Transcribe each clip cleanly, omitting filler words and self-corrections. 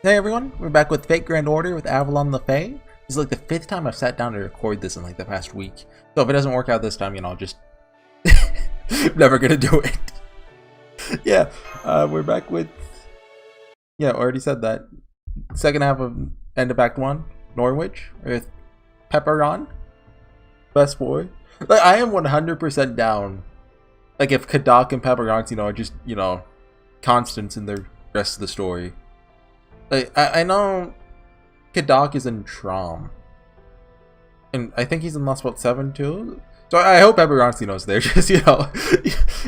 Hey everyone, we're back with Fate Grand Order with Avalon le Fae. This is like the 5th time I've sat down to record this in like the past week. So if it doesn't work out this time, you know, just never gonna do it. Yeah, we're back with, yeah, already said that. Second half of end of Act 1, Norwich, with Pepperon. Best boy. Like, I am 100% down. Like if Kadak and Pepperon, you know, are just, you know, constants in the rest of the story. Like, I know Kadak is in Trom. And I think he's in Lost Boat 7 too. So I hope Eberonsino's there. Just, you know,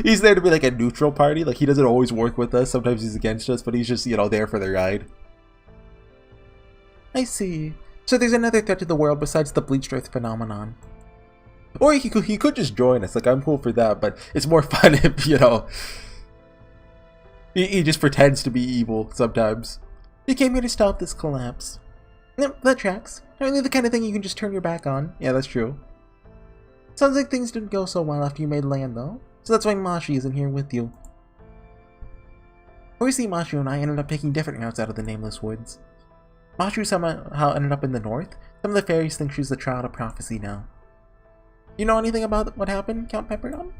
he's there to be like a neutral party. Like, he doesn't always work with us. Sometimes he's against us, but he's just, you know, there for the ride. I see. So there's another threat to the world besides the Bleached Earth phenomenon. Or he could just join us. Like, I'm cool for that, but it's more fun if, you know, he just pretends to be evil sometimes. You came here to stop this collapse. Yep, that tracks. Only the kind of thing you can just turn your back on. Yeah, that's true. Sounds like things didn't go so well after you made land, though. So that's why Mashu isn't here with you. HorseyEatYou and I ended up taking different routes out of the Nameless Woods. Mashu somehow ended up in the north. Some of the fairies think she's the child of prophecy now. You know anything about what happened, Count Pepperdon?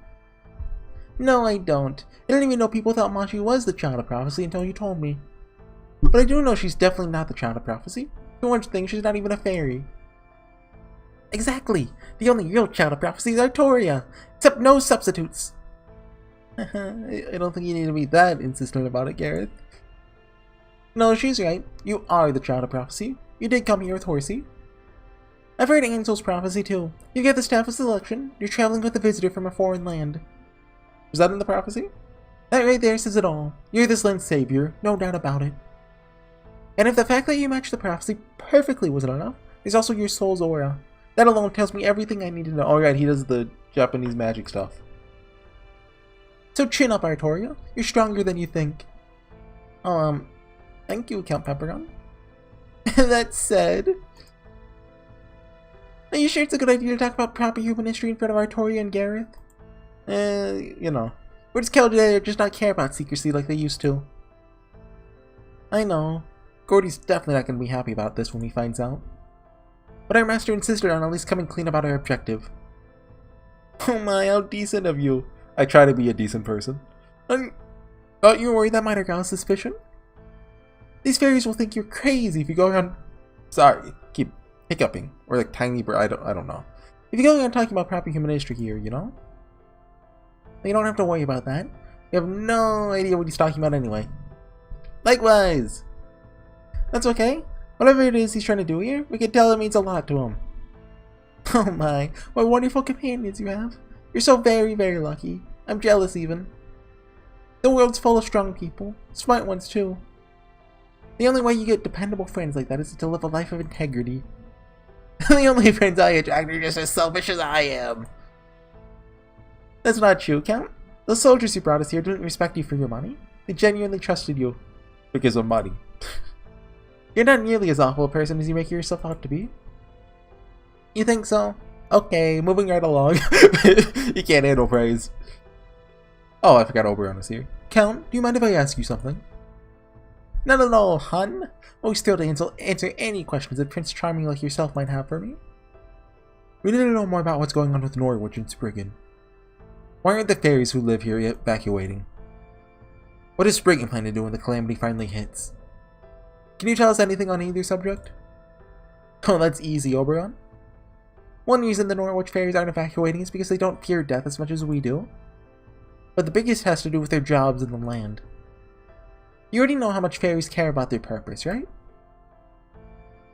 No, I don't. I didn't even know people thought Mashu was the child of prophecy until you told me. But I do know she's definitely not the child of prophecy. For one thing, she's not even a fairy. Exactly! The only real child of prophecy is Artoria! Except no substitutes! I don't think you need to be that insistent about it, Gareth. No, she's right. You are the child of prophecy. You did come here with Horsey. I've heard Angel's prophecy too. You get the staff of selection. You're traveling with a visitor from a foreign land. Was that in the prophecy? That right there says it all. You're this land's savior, no doubt about it. And if the fact that you matched the prophecy perfectly wasn't enough, there's also your soul's aura. That alone tells me everything I need to know. Oh right, he does the Japanese magic stuff. So chin up, Artoria. You're stronger than you think. Thank you, Count Pepperdon. That said, are you sure it's a good idea to talk about proper human history in front of Artoria and Gareth? You know, Woods Caldera just not care about secrecy like they used to. I know. Gordy's definitely not going to be happy about this when he finds out. But our master insisted on at least coming clean about our objective. Oh my, how decent of you. I try to be a decent person. Thought you were worried that might arouse suspicion? These fairies will think you're crazy if you go around... Sorry, keep hiccuping. Or like tiny bird, I don't know. If you go around talking about proper human history here, you know? You don't have to worry about that. You have no idea what he's talking about anyway. Likewise! That's okay. Whatever it is he's trying to do here, we can tell it means a lot to him. Oh my, what wonderful companions you have. You're so very, very lucky. I'm jealous even. The world's full of strong people. Smart ones too. The only way you get dependable friends like that is to live a life of integrity. The only friends I attract are just as selfish as I am. That's not true, Count. The soldiers you brought us here didn't respect you for your money. They genuinely trusted you. Because of money. You're not nearly as awful a person as you make yourself out to be. You think so? Okay, moving right along. You can't handle praise. Oh, I forgot Oberon was here. Count, do you mind if I ask you something? Not at all, hun. Always thrilled to answer any questions that Prince Charming like yourself might have for me. We need to know more about what's going on with Norwich and Spriggan. Why aren't the fairies who live here evacuating? What does Spriggan plan to do when the Calamity finally hits? Can you tell us anything on either subject? Oh, that's easy, Oberon. One reason the Norwich fairies aren't evacuating is because they don't fear death as much as we do. But the biggest has to do with their jobs in the land. You already know how much fairies care about their purpose, right?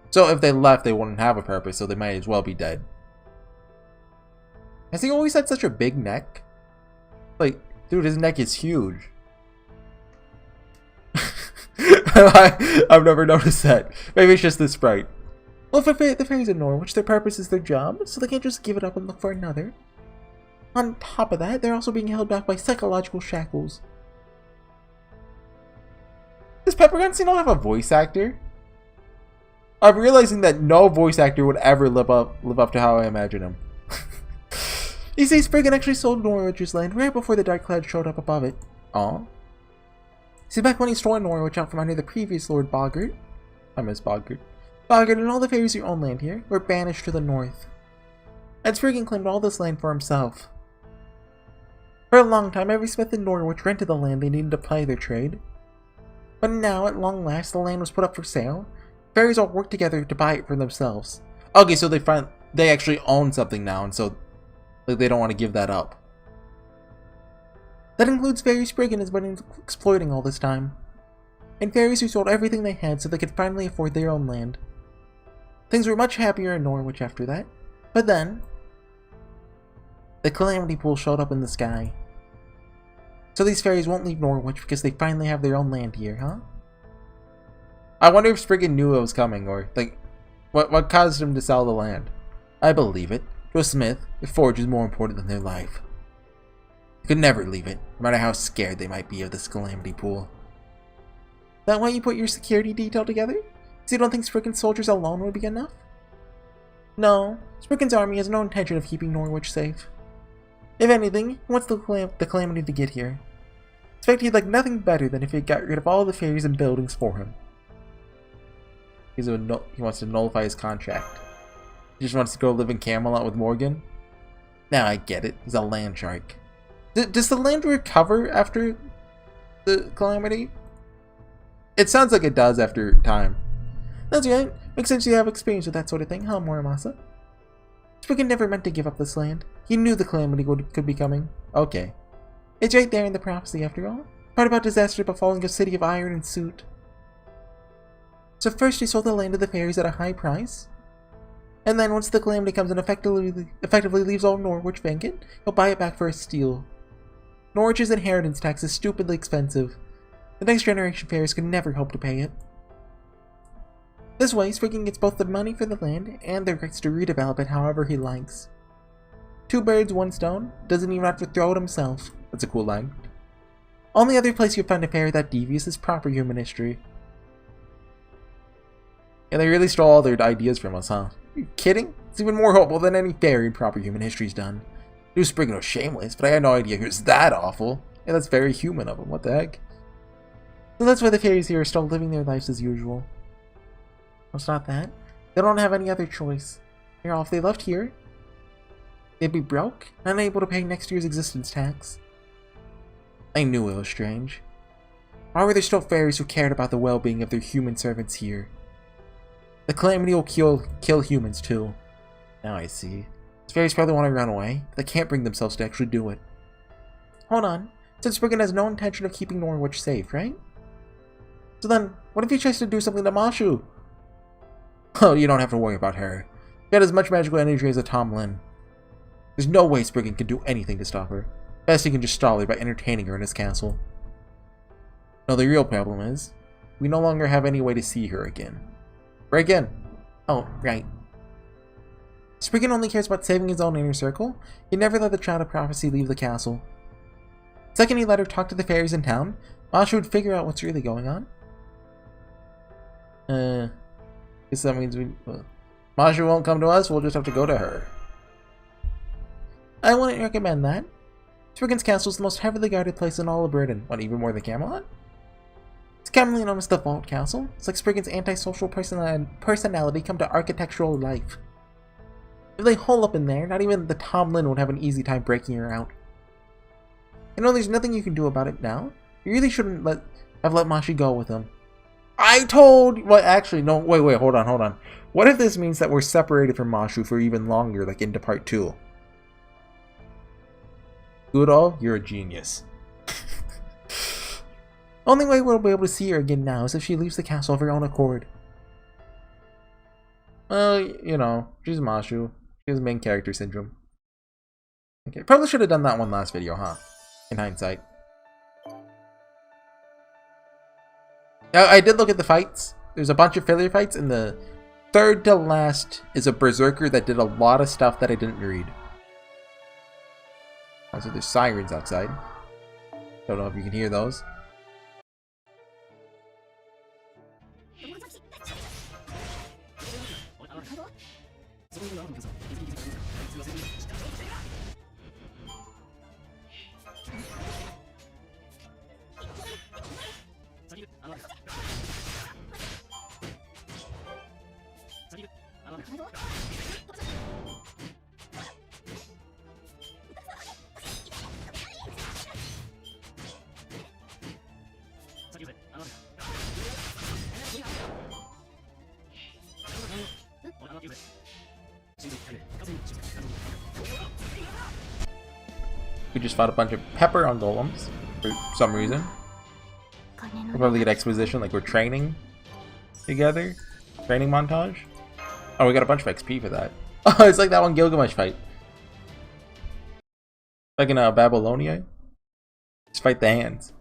So if they left, they wouldn't have a purpose, so they might as well be dead. Has he always had such a big neck? Like, dude, his neck is huge. I've never noticed that. Maybe it's just this sprite. Well, for the fairies in Norwich, their purpose is their job, so they can't just give it up and look for another. On top of that, they're also being held back by psychological shackles. Does Pepperonsino have a voice actor? I'm realizing that no voice actor would ever live up to how I imagine him. You see, Spriggan actually sold Norwich's land right before the Dark Cloud showed up above it. Aw. See, back when he stole Norwich out from under the previous Lord Boggart, I miss Boggart. Boggart and all the fairies who own land here were banished to the north. And Spriggan claimed all this land for himself. For a long time, every smith in Norwich rented the land they needed to ply their trade. But now, at long last, the land was put up for sale. Fairies all worked together to buy it for themselves. Okay, so they actually own something now, and so they don't want to give that up. That includes Fairy Spriggan has been exploiting all this time. And fairies who sold everything they had so they could finally afford their own land. Things were much happier in Norwich after that. But then, the Calamity pool showed up in the sky. So these fairies won't leave Norwich because they finally have their own land here, huh? I wonder if Spriggan knew it was coming, or, like, what caused him to sell the land. I believe it. To a smith, the forge is more important than their life. They could never leave it, no matter how scared they might be of this Calamity pool. That why you put your security detail together? So you don't think Spriggan's soldiers alone would be enough? No, Spriggan's army has no intention of keeping Norwich safe. If anything, he wants the Calamity to get here. In fact, he'd like nothing better than if he got rid of all the fairies and buildings for him. He wants to nullify his contract. He just wants to go live in Camelot with Morgan? Now I get it, he's a land shark. Does the land recover after the Calamity? It sounds like it does after time. That's right. Makes sense you have experience with that sort of thing, huh, Muramasa? Spriggan never meant to give up this land. He knew the Calamity could be coming. Okay. It's right there in the prophecy, after all. Part about disaster befalling a city of iron and soot. So first he sold the land to the fairies at a high price. And then once the Calamity comes and effectively leaves all Norwich vacant, he'll buy it back for a steal. Norwich's inheritance tax is stupidly expensive. The next generation fairies could never hope to pay it. This way, Spriggan gets both the money for the land and the rights to redevelop it however he likes. 2 birds, 1 stone, doesn't even have to throw it himself. That's a cool line. Only other place you'll find a fairy that devious is proper human history. Yeah, they really stole all their ideas from us, huh? Are you kidding? It's even more hopeful than any fairy in proper human history's done. I knew Spriggan was shameless, but I had no idea he was that awful. Yeah, that's very human of him, what the heck? So that's why the fairies here are still living their lives as usual. No, it's not that. They don't have any other choice. After all, if they left here, they'd be broke, and unable to pay next year's existence tax. I knew it was strange. Why were there still fairies who cared about the well-being of their human servants here? The Calamity will kill humans too. Now I see. These fairies probably want to run away, but they can't bring themselves to actually do it. Hold on. Since Spriggan has no intention of keeping Norwich safe, right? So then, what if he tries to do something to Mashu? Oh, you don't have to worry about her. She had as much magical energy as a Tom Lin. There's no way Spriggan can do anything to stop her. Best he can just stall her by entertaining her in his castle. No, the real problem is, we no longer have any way to see her again. Where again? Oh, right. Spriggan only cares about saving his own inner circle. He never let the Child of Prophecy leave the castle. The second he let her talk to the fairies in town, Mashu would figure out what's really going on. Guess that means Mashu won't come to us, we'll just have to go to her. I wouldn't recommend that. Spriggan's castle is the most heavily guarded place in all of Britain. What, even more than Camelot? It's commonly known as the Vault Castle. It's like Spriggan's antisocial personality come to architectural life. If they hole up in there, not even the Tom Lin would have an easy time breaking her out. I know there's nothing you can do about it now. You really shouldn't have let Mashu go with him. Well, actually, no, wait, hold on. What if this means that we're separated from Mashu for even longer, like into part 2? Gudao, you're a genius. Only way we'll be able to see her again now is if she leaves the castle of her own accord. Well, you know, she's Mashu. She has main character syndrome. Okay, probably should have done that one last video, huh? In hindsight. I did look at the fights. There's a bunch of filler fights, and the third to last is a berserker that did a lot of stuff that I didn't read. Also, there's sirens outside. Don't know if you can hear those. We just fought a bunch of pepper on golems for some reason. We'll probably get exposition like we're training together. Training montage. Oh, we got a bunch of XP for that. Oh, it's like that one Gilgamesh fight. Like in Babylonia. Just fight the hands.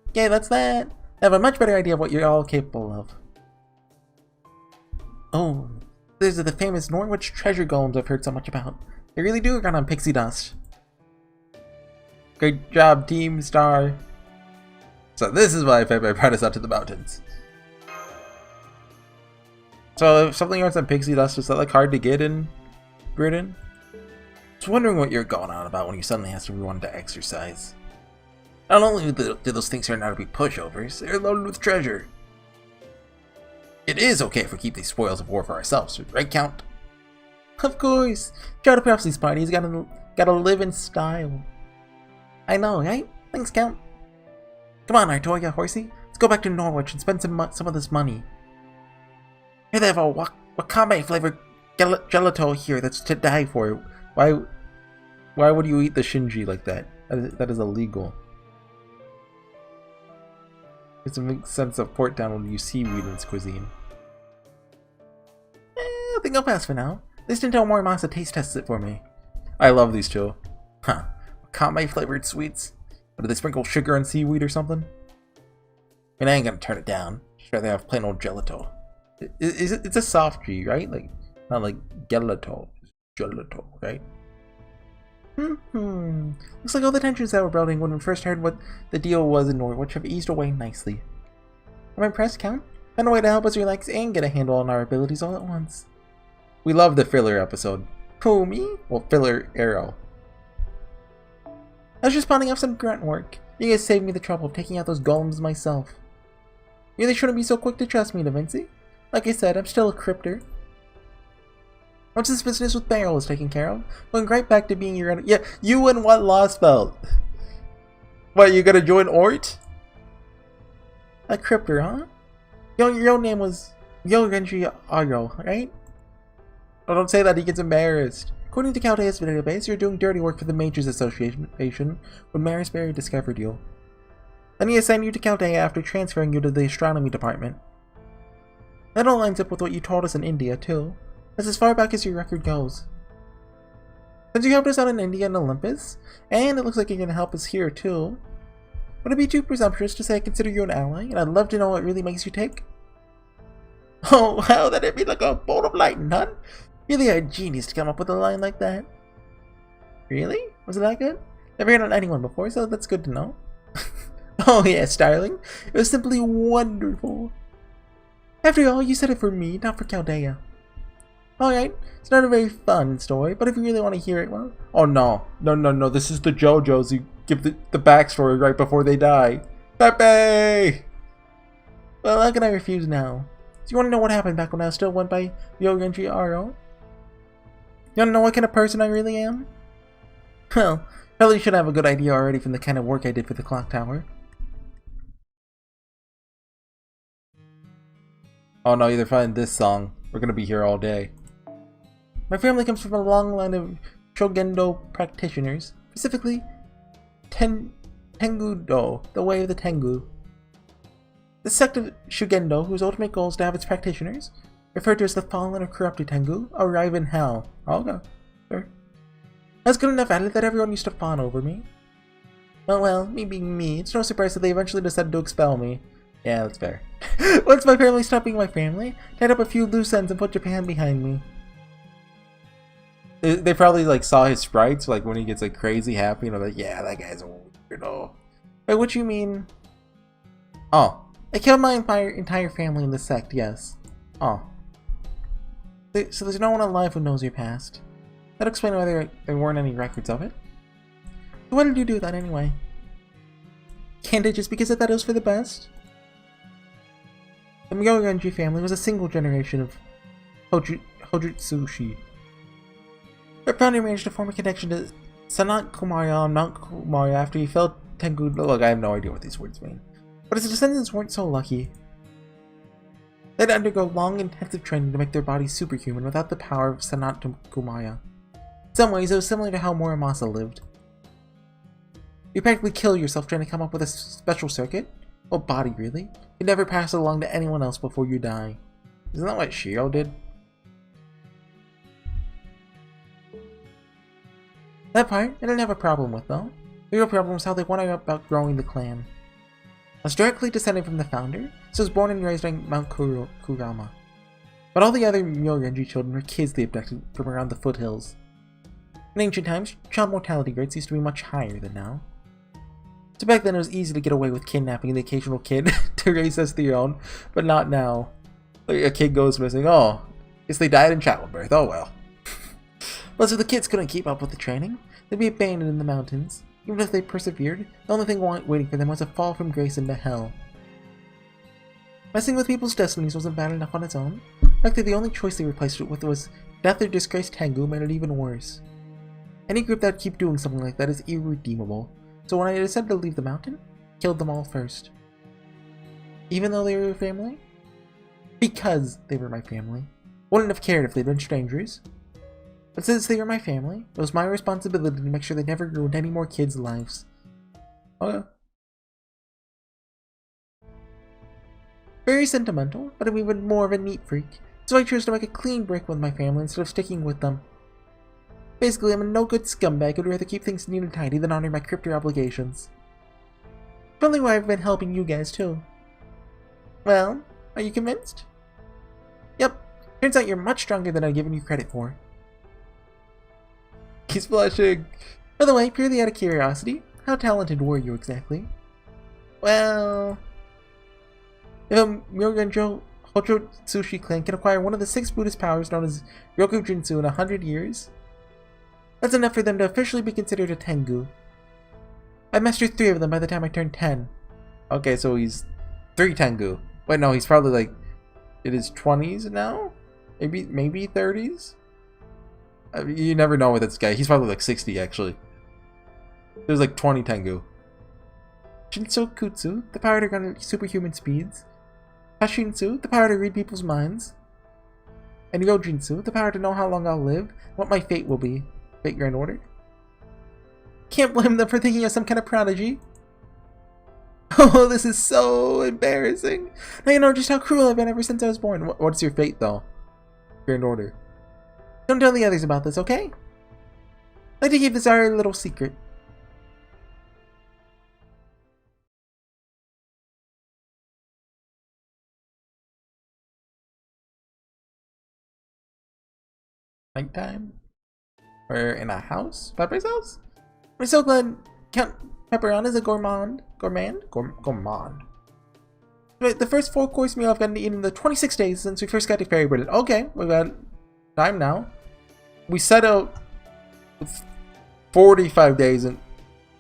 Okay, that's that. I have a much better idea of what you're all capable of. Oh, these are the famous Norwich treasure golems I've heard so much about. They really do run on pixie dust. Great job, Team Star. So this is why I fed my apprentice out to the mountains. So if something runs on pixie dust, is that like hard to get in Britain? I was wondering what you're going on about when you suddenly asked if we wanted to exercise. Not only do those things turn out to be pushovers, they're loaded with treasure. It is okay if we keep these spoils of war for ourselves, right, Count? Of course! Try to perhaps these parties gotta live in style. I know, right? Thanks, Count. Come on, Artoria, Horsey. Let's go back to Norwich and spend some of this money. Here they have a wakame flavored gelato here that's to die for. Why would you eat the shinji like that? That is illegal. It makes sense of port down when you seaweed in its cuisine. I think I'll pass for now. At least until Morimasa taste tests it for me. I love these two. Huh. Wakame flavored sweets? Or do they sprinkle sugar on seaweed or something? I mean, I ain't gonna turn it down. Just rather have plain old gelato. It's a soft G, right? Like, not like gelato. It's gelato, right? Looks like all the tensions that were building when we first heard what the deal was in Norwich have eased away nicely. I'm impressed, Count. Found a way to help us relax and get a handle on our abilities all at once. We love the filler episode. Who, me? Well, filler arrow. I was just pawning off some grunt work. You guys saved me the trouble of taking out those golems myself. You really shouldn't be so quick to trust me, Da Vinci. Like I said, I'm still a crypter. Once this business with Barrel is taken care of, going right back to being your... Yeah, you and what Lost Belt? What, you gonna join Ort? A crypter, huh? Your real name was Yorenji Aro, right? Oh, don't say that, he gets embarrassed. According to Caldea's database, you're doing dirty work for the Mages Association when Marisberry discovered you. Then he assigned you to Chaldea after transferring you to the astronomy department. That all lines up with what you told us in India, too. That's as far back as your record goes. Since you helped us out in India and Olympus, and it looks like you're going to help us here, too, would it be too presumptuous to say I consider you an ally, and I'd love to know what really makes you tick? Oh, wow, that'd be like a bolt of lightning, huh? Really a genius to come up with a line like that. Really? Was it that good? Never heard on anyone before, so that's good to know. Oh yes, darling. It was simply wonderful. After all, you said it for me, not for Chaldea. Alright, it's not a very fun story, but if you really want to hear it, well... Oh no. No, this is the JoJo's. You give the backstory right before they die. Pepe! Well, how can I refuse now? So you want to know what happened back when I was still went by Yorenji Aro? You want to know what kind of person I really am? Well, probably should have a good idea already from the kind of work I did for the clock tower. Oh no, either find this song. We're gonna be here all day. My family comes from a long line of Shogendo practitioners, specifically Tengu-do, the way of the Tengu. The sect of Shugendo, whose ultimate goal is to have its practitioners, referred to as the fallen or corrupted Tengu, arrive in hell. Okay, sure. That's good enough at it that everyone used to fawn over me. Well, me being me, it's no surprise that they eventually decided to expel me. Yeah, that's fair. Once my family stopped being my family, tied up a few loose ends and put Japan behind me. They probably like saw his sprites, like when he gets like crazy happy, and they're like, yeah, that guy's a weirdo. Wait, what you mean? Oh, I killed my entire family in the sect, yes. Oh. So there's no one alive who knows your past. That'd explain why there weren't any records of it. So why did you do that anyway? Can't it just because I thought it was for the best? The Myorenji family was a single generation of Hojutsushi. Our founder managed to form a connection to Sanat Kumara on Mount Kumara after he fell Tengu. Look, I have no idea what these words mean. But his descendants weren't so lucky. They had to undergo long, intensive training to make their bodies superhuman without the power of Sanat Kumara. In some ways, it was similar to how Muramasa lived. You practically kill yourself trying to come up with a special circuit? Well, body, really. You never pass it along to anyone else before you die. Isn't that what Shiro did? That part, I didn't have a problem with, though. The real problem was how they went about growing the clan. I was directly descended from the founder, so I was born and raised on Mount Kurama. But all the other Myogenji children were kids they abducted from around the foothills. In ancient times, child mortality rates used to be much higher than now. So back then it was easy to get away with kidnapping the occasional kid to raise as their own, but not now. Like, a kid goes missing, oh, guess they died in childbirth, oh well. Plus, if the kids couldn't keep up with the training, they'd be abandoned in the mountains. Even if they persevered, the only thing waiting for them was a fall from grace into hell. Messing with people's destinies wasn't bad enough on its own. In fact, the only choice they replaced it with was death or disgraced Tengu made it even worse. Any group that would keep doing something like that is irredeemable. So when I decided to leave the mountain, I killed them all first. Even though they were family? Because they were my family. Wouldn't have cared if they'd been strangers. But since they were my family, it was my responsibility to make sure they never ruined any more kids' lives. Okay. Very sentimental, but I'm even more of a neat freak, so I chose to make a clean break with my family instead of sticking with them. Basically, I'm a no-good scumbag who'd rather keep things neat and tidy than honor my crypto obligations. Probably why I've been helping you guys too. Well, are you convinced? Yep, turns out you're much stronger than I've given you credit for. He's blushing. By the way, purely out of curiosity, how talented were you exactly? Well, if a Myogenjo Hojutsushi clan can acquire one of the 6 Buddhist powers known as Ryoku Jinsu in 100 years, that's enough for them to officially be considered a Tengu. I mastered 3 of them by the time I turned 10. Okay, so he's 3 Tengu. Wait, no, he's probably like in his 20s now? Maybe 30s? I mean, you never know with this guy. He's probably like 60 actually. There's like 20 Tengu. Shinso Kutsu, the power to grant superhuman speeds. Hashinsu, the power to read people's minds. And Yojinsu, the power to know how long I'll live, and what my fate will be. Fate Grand Order. Can't blame them for thinking of some kind of prodigy. Oh, this is so embarrassing. Now you know just how cruel I've been ever since I was born. What's your fate, though? Grand Order. Don't tell the others about this, okay? I'd like to keep this our little secret. Nighttime? We're in a house? Pepper's house? We're so glad Count Pepperon is a gourmand. Gourmand? Wait, the first 4-course meal I've gotten to eat in the 26 days since we first got to Fairy Britain. Okay, we've got time now. We set out with 45 days and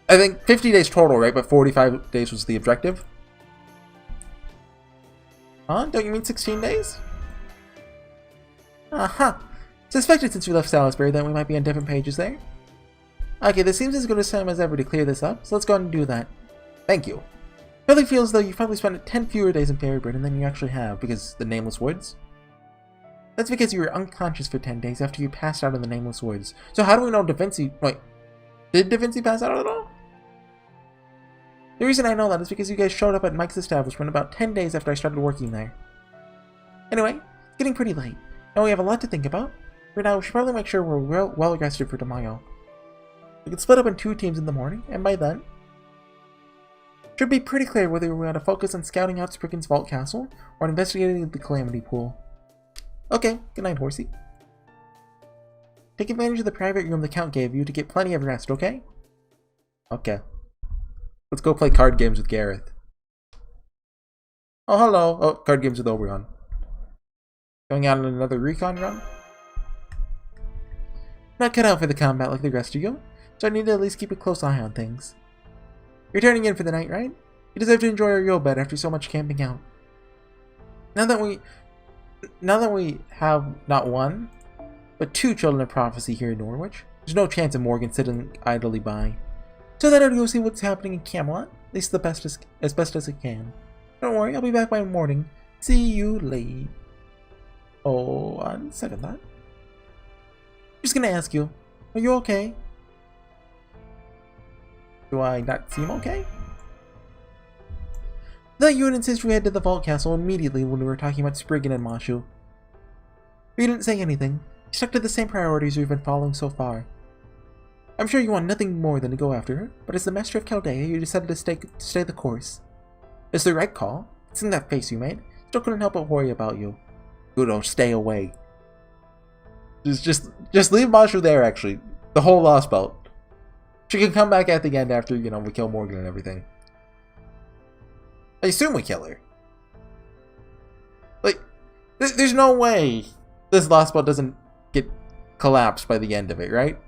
I think 50 days total, right? But 45 days was the objective. Huh? Don't you mean 16 days? Uh-huh. Suspected since we left Salisbury that we might be on different pages there. Okay, this seems as good a time as ever to clear this up, so let's go ahead and do that. Thank you. Really feels as though you've probably spent 10 fewer days in Fairy Britain than you actually have, because the Nameless Woods. That's because you were unconscious for 10 days after you passed out in the Nameless Woods. So how do we know Da Vinci... Wait, did Da Vinci pass out at all? The reason I know that is because you guys showed up at Mike's establishment about 10 days after I started working there. Anyway, it's getting pretty late. Now we have a lot to think about. For now, we should probably make sure we're well rested for tomorrow. We can split up in 2 teams in the morning, and by then, should be pretty clear whether we want to focus on scouting out Spriggan's Vault Castle or investigating the Calamity Pool. Okay, good night, Horsey. Take advantage of the private room the Count gave you to get plenty of rest, okay? Okay. Let's go play card games with Gareth. Oh, hello. Oh, card games with Oberon. Going out on another recon run? Not cut out for the combat like the rest of you, so I need to at least keep a close eye on things. You're turning in for the night, right? You deserve to enjoy your real bed after so much camping out. Now that we have not 1, but 2 children of prophecy here in Norwich. There's no chance of Morgan sitting idly by. So then I'll go see what's happening in Camelot, at least as best as I can. Don't worry, I'll be back by morning. See you late. Oh, on second thought. Just gonna ask you, are you okay? Do I not seem okay? That you would insist we head to the Vault Castle immediately when we were talking about Spriggan and Mashu. You didn't say anything. You stuck to the same priorities we've been following so far. I'm sure you want nothing more than to go after her, but as the Master of Chaldea, you decided to stay the course. It's the right call. It's in that face you made. Still couldn't help but worry about you. Gudao, stay away. Just leave Mashu there, actually. The whole Lost Belt. She can come back at the end after, you know, we kill Morgan and everything. I assume we kill her. Like, there's no way this Lost Belt doesn't get collapsed by the end of it, right?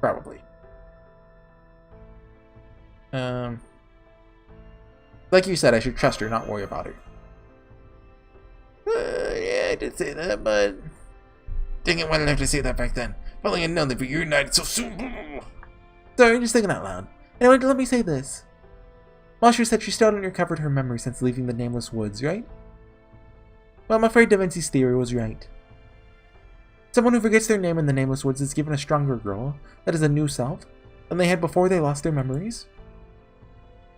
Probably. Like you said, I should trust her, not worry about her. Yeah, I did say that, but... Dang it, why did I have to say that back then? If only I'd known that we were united so soon. Sorry, just thinking out loud. Anyway, let me say this. Mashu said she still hadn't recovered her memory since leaving the Nameless Woods, right? Well, I'm afraid Da Vinci's theory was right. Someone who forgets their name in the Nameless Woods is given a stronger girl, that is a new self, than they had before they lost their memories.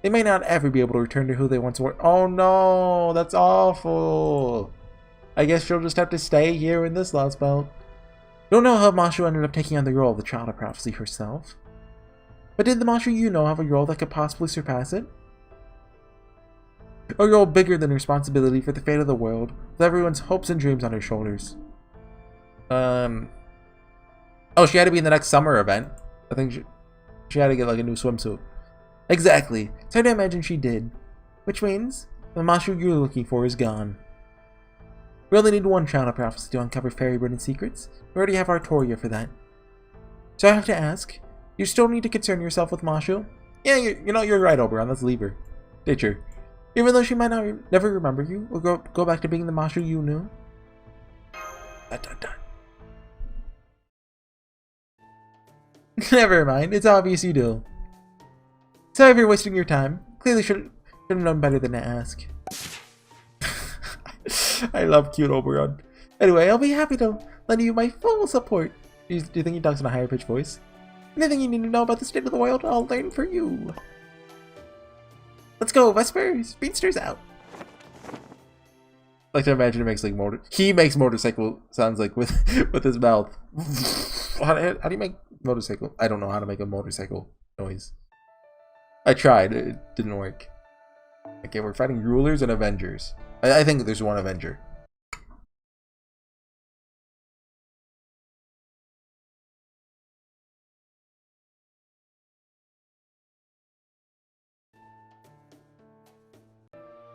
They may not ever be able to return to who they once were. Oh no, that's awful. I guess she'll just have to stay here in this Lost Belt. Don't know how Mashu ended up taking on the role of the Child of Prophecy herself. But did the Mashu you know have a role that could possibly surpass it? A role bigger than responsibility for the fate of the world, with everyone's hopes and dreams on her shoulders. Oh, she had to be in the next summer event. I think she had to get like a new swimsuit. Exactly. It's hard to imagine she did. Which means the Mashu you're looking for is gone. We only need one Child of Prophecy to uncover fairy-ridden secrets. We already have Artoria for that. So I have to ask, you still need to concern yourself with Mashu? Yeah, you know, you're right, Oberon. Let's leave her. Ditch her. Even though she might never remember you, or go back to being the Mashu you knew. Dun, dun, dun. Never mind, it's obvious you do. Sorry if you're wasting your time. Clearly should have known better than to ask. I love cute Oberon. Anyway, I'll be happy to lend you my full support. Do you think he talks in a higher pitched voice? Anything you need to know about the state of the world, I'll learn for you. Let's go, Vesper! Speedster's out! I like to imagine it makes like he makes motorcycle sounds like with his mouth. How do you make motorcycle? I don't know how to make a motorcycle noise. I tried, it didn't work. Okay, we're fighting rulers and avengers. I think there's one avenger.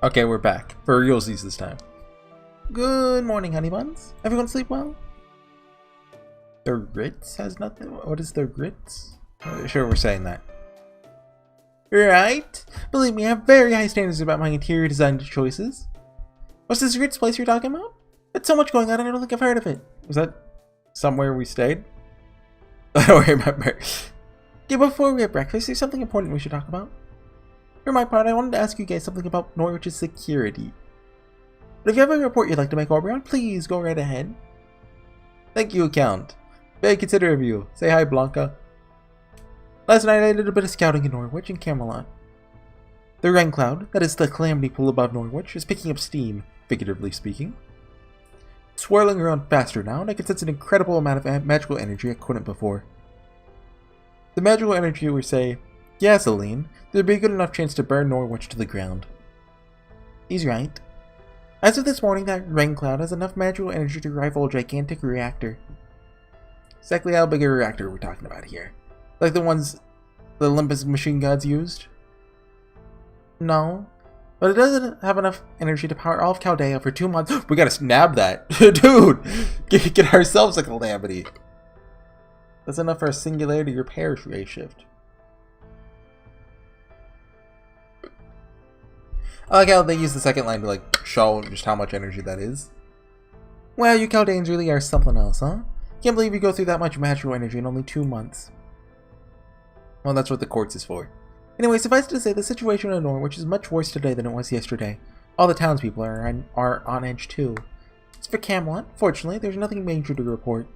Okay, we're back. For realsies this time. Good morning, honey buns. Everyone sleep well? The Ritz has nothing? What is the Ritz? Sure, we're saying that. Right? Believe me, I have very high standards about my interior design choices. What's this Ritz place you're talking about? There's so much going on, I don't think I've heard of it. Was that somewhere we stayed? I don't remember. Yeah, before we have breakfast, there's something important we should talk about. For my part, I wanted to ask you guys something about Norwich's security. But if you have a report you'd like to make, Oberon, please go right ahead. Thank you, Count. Very considerate of you. Say hi, Blanca. Last night I did a bit of scouting in Norwich and Camelot. The rain cloud, that is the Calamity pool above Norwich, is picking up steam, figuratively speaking. Swirling around faster now, and I can sense an incredible amount of magical energy I couldn't before. The magical energy would say, gasoline, there'd be a good enough chance to burn Norwich to the ground. He's right. As of this morning, that rain cloud has enough magical energy to rival a gigantic reactor. Exactly how big a reactor are we talking about here? Like the ones the Olympus machine gods used? No. But it doesn't have enough energy to power all of Chaldea for 2 months. We gotta snap that. Dude! Get ourselves a Calamity. That's enough for a singularity repair ray shift. I like how they use the second line to like show just how much energy that is. Well, you Caldanes really are something else, huh? Can't believe you go through that much magical energy in only 2 months. Well, that's what the quartz is for. Anyway, suffice to say, the situation in Norwich is much worse today than it was yesterday. All the townspeople are on edge too. As for Camelot, fortunately, there's nothing major to report.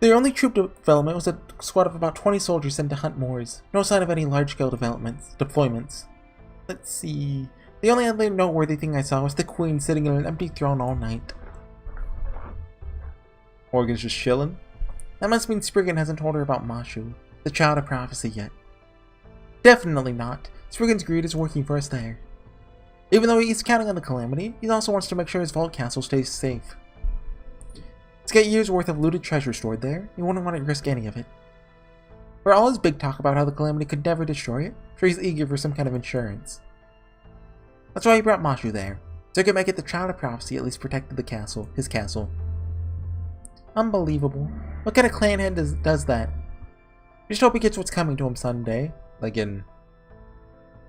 Their only troop development was a squad of about 20 soldiers sent to hunt moors. No sign of any large-scale deployments. Let's see... The only other noteworthy thing I saw was the Queen sitting in an empty throne all night. Morgan's just chilling? That must mean Spriggan hasn't told her about Mashu, the child of prophecy, yet. Definitely not. Spriggan's greed is working for us there. Even though he's counting on the Calamity, he also wants to make sure his vault castle stays safe. He's got years' worth of looted treasure stored there. He wouldn't want to risk any of it. For all his big talk about how the Calamity could never destroy it, I'm sure he's eager for some kind of insurance. That's why he brought Mashu there, so he could make it the child of prophecy at least protected his castle. Unbelievable. What kind of clan head does that? Just hope he gets what's coming to him someday. Like in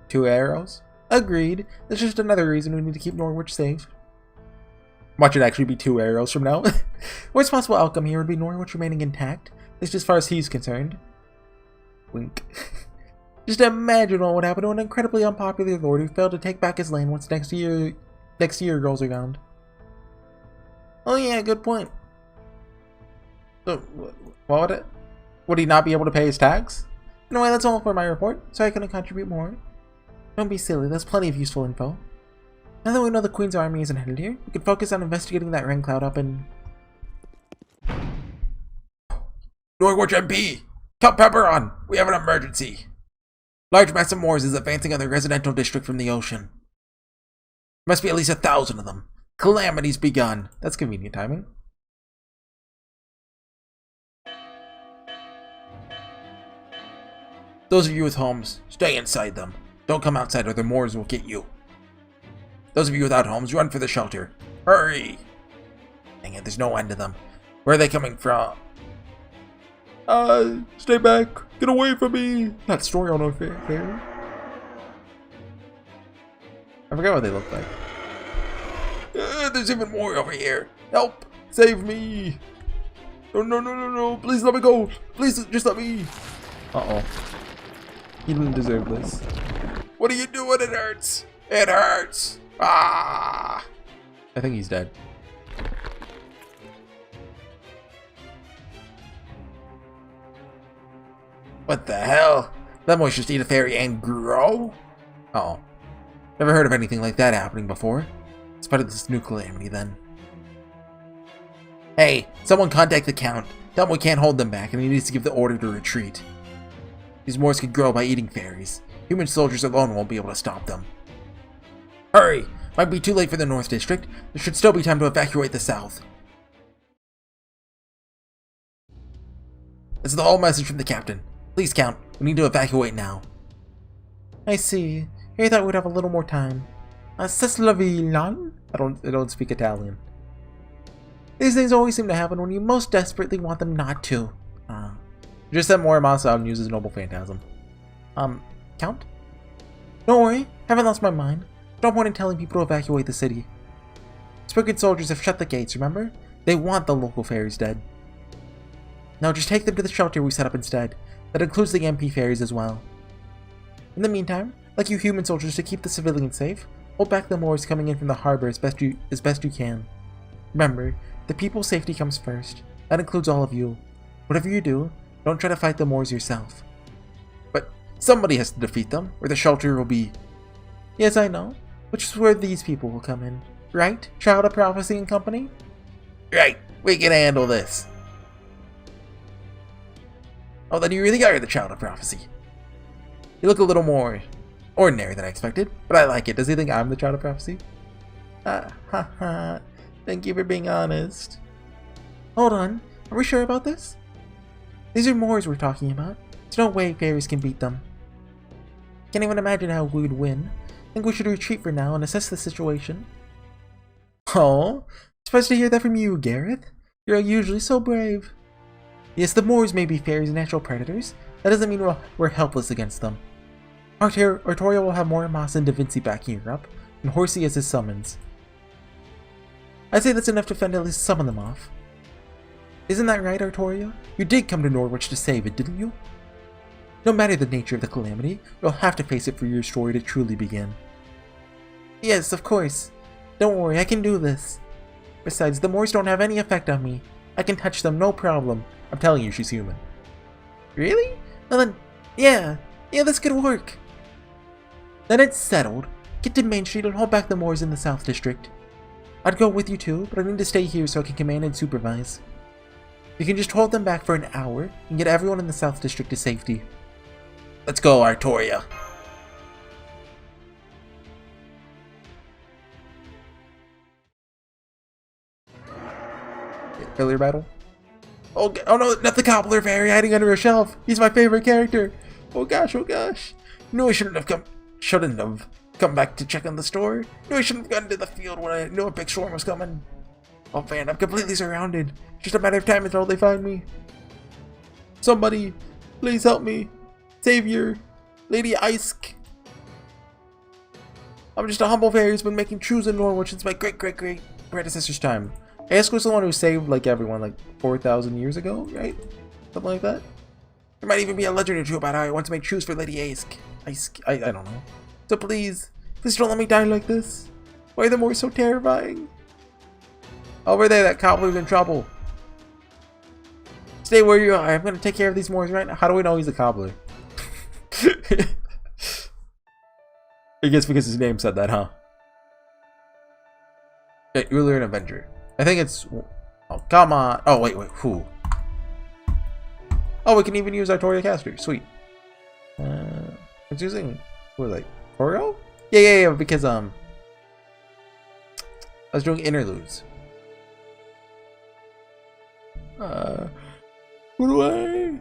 2 arrows? Agreed. That's just another reason we need to keep Norwich safe. Watch it actually be 2 arrows from now. Worst possible outcome here would be Norwich remaining intact, at least as far as he's concerned. Wink. Just imagine what would happen to an incredibly unpopular lord who failed to take back his land once next year rolls around. Oh yeah, good point. So, what would he not be able to pay his tax? Anyway, that's all for my report. Sorry I couldn't contribute more. Don't be silly, there's plenty of useful info. Now that we know the Queen's army isn't headed here, we can focus on investigating that rain cloud up in... Norwich MP! Count Pepperon! We have an emergency! Large mass of Moors is advancing on the residential district from the ocean. Must be at least 1,000 of them. Calamity's begun. That's convenient timing. Those of you with homes, stay inside them. Don't come outside or the Moors will get you. Those of you without homes, run for the shelter. Hurry! Dang it, there's no end to them. Where are they coming from? Stay back! Get away from me! That story on our fair. I forgot what they look like. There's even more over here. Help! Save me! No. Please let me go. Please just let me. Uh-oh. He didn't deserve this. What are you doing? It hurts. It hurts. Ah! I think he's dead. What the hell? That moist just eat a fairy and grow? Uh-oh. Never heard of anything like that happening before. It's part of this new calamity, then. Hey, someone contact the Count. Tell him we can't hold them back and he needs to give the order to retreat. These Moors could grow by eating fairies. Human soldiers alone won't be able to stop them. Hurry! Might be too late for the North District. There should still be time to evacuate the South. This is the whole message from the Captain. Please, Count. We need to evacuate now. I see. I thought we'd have a little more time. C'est la vie, non? I don't speak Italian. These things always seem to happen when you most desperately want them not to. Just that Morama's out and uses Noble Phantasm. Count? Don't worry, haven't lost my mind. No point in telling people to evacuate the city. Spriggan soldiers have shut the gates, remember? They want the local fairies dead. Now just take them to the shelter we set up instead. That includes the MP fairies as well. In the meantime, like you human soldiers to keep the civilians safe, hold back the Moors coming in from the harbor as best you can. Remember, the people's safety comes first. That includes all of you. Whatever you do, don't try to fight the Moors yourself. But somebody has to defeat them, or the shelter will be... Yes, I know. Which is where these people will come in. Right, Child of Prophecy and company? Right, we can handle this. Oh, then you really are the Child of Prophecy. You look a little more ordinary than I expected, but I like it. Does he think I'm the Child of Prophecy? Thank you for being honest. Hold on, are we sure about this? These are Moors we're talking about. There's no way fairies can beat them. Can't even imagine how we would win. I think we should retreat for now and assess the situation. Oh, surprised to hear that from you, Gareth. You're usually so brave. Yes, the Moors may be fairies' natural predators. That doesn't mean we're helpless against them. Artoria will have Moramos and Da Vinci backing her up, and Horsey as his summons. I'd say that's enough to fend at least some of them off. Isn't that right, Artoria? You did come to Norwich to save it, didn't you? No matter the nature of the calamity, you'll have to face it for your story to truly begin. Yes, of course. Don't worry, I can do this. Besides, the Moors don't have any effect on me. I can touch them, no problem. I'm telling you, she's human. Really? Well then, yeah, this could work. Then it's settled. Get to Main Street and hold back the Moors in the South District. I'd go with you too, but I need to stay here so I can command and supervise. You can just hold them back for an hour and get everyone in the South District to safety. Let's go, Artoria. Earlier battle? Oh no, not the Cobbler Fairy hiding under a shelf. He's my favorite character. Oh gosh, oh gosh. No, I shouldn't have come back to check on the store. No, I shouldn't have gone to the field when I knew a big storm was coming. Oh man, I'm completely surrounded. Just a matter of time until they find me. Somebody, please help me. Savior, Lady Isk. I'm just a humble fairy who's been making shoes in Norwich since my great predecessor's time. Isk was the one who saved like everyone like 4,000 years ago, right? Something like that. There might even be a legend or two about how I want to make shoes for Lady Isk. I don't know. So please don't let me die like this. Why are the Moors so terrifying? Over there, that cobbler's in trouble. Stay where you are. I'm gonna take care of these Moors right now. How do we know he's a cobbler? I guess because his name said that, huh? Okay, ruler and Avenger. I think it's... Oh, come on. Oh, wait, who? Oh, we can even use Artoria Caster. Sweet. It's using... What, like, Oro? Yeah, because, I was doing interludes. Who do I...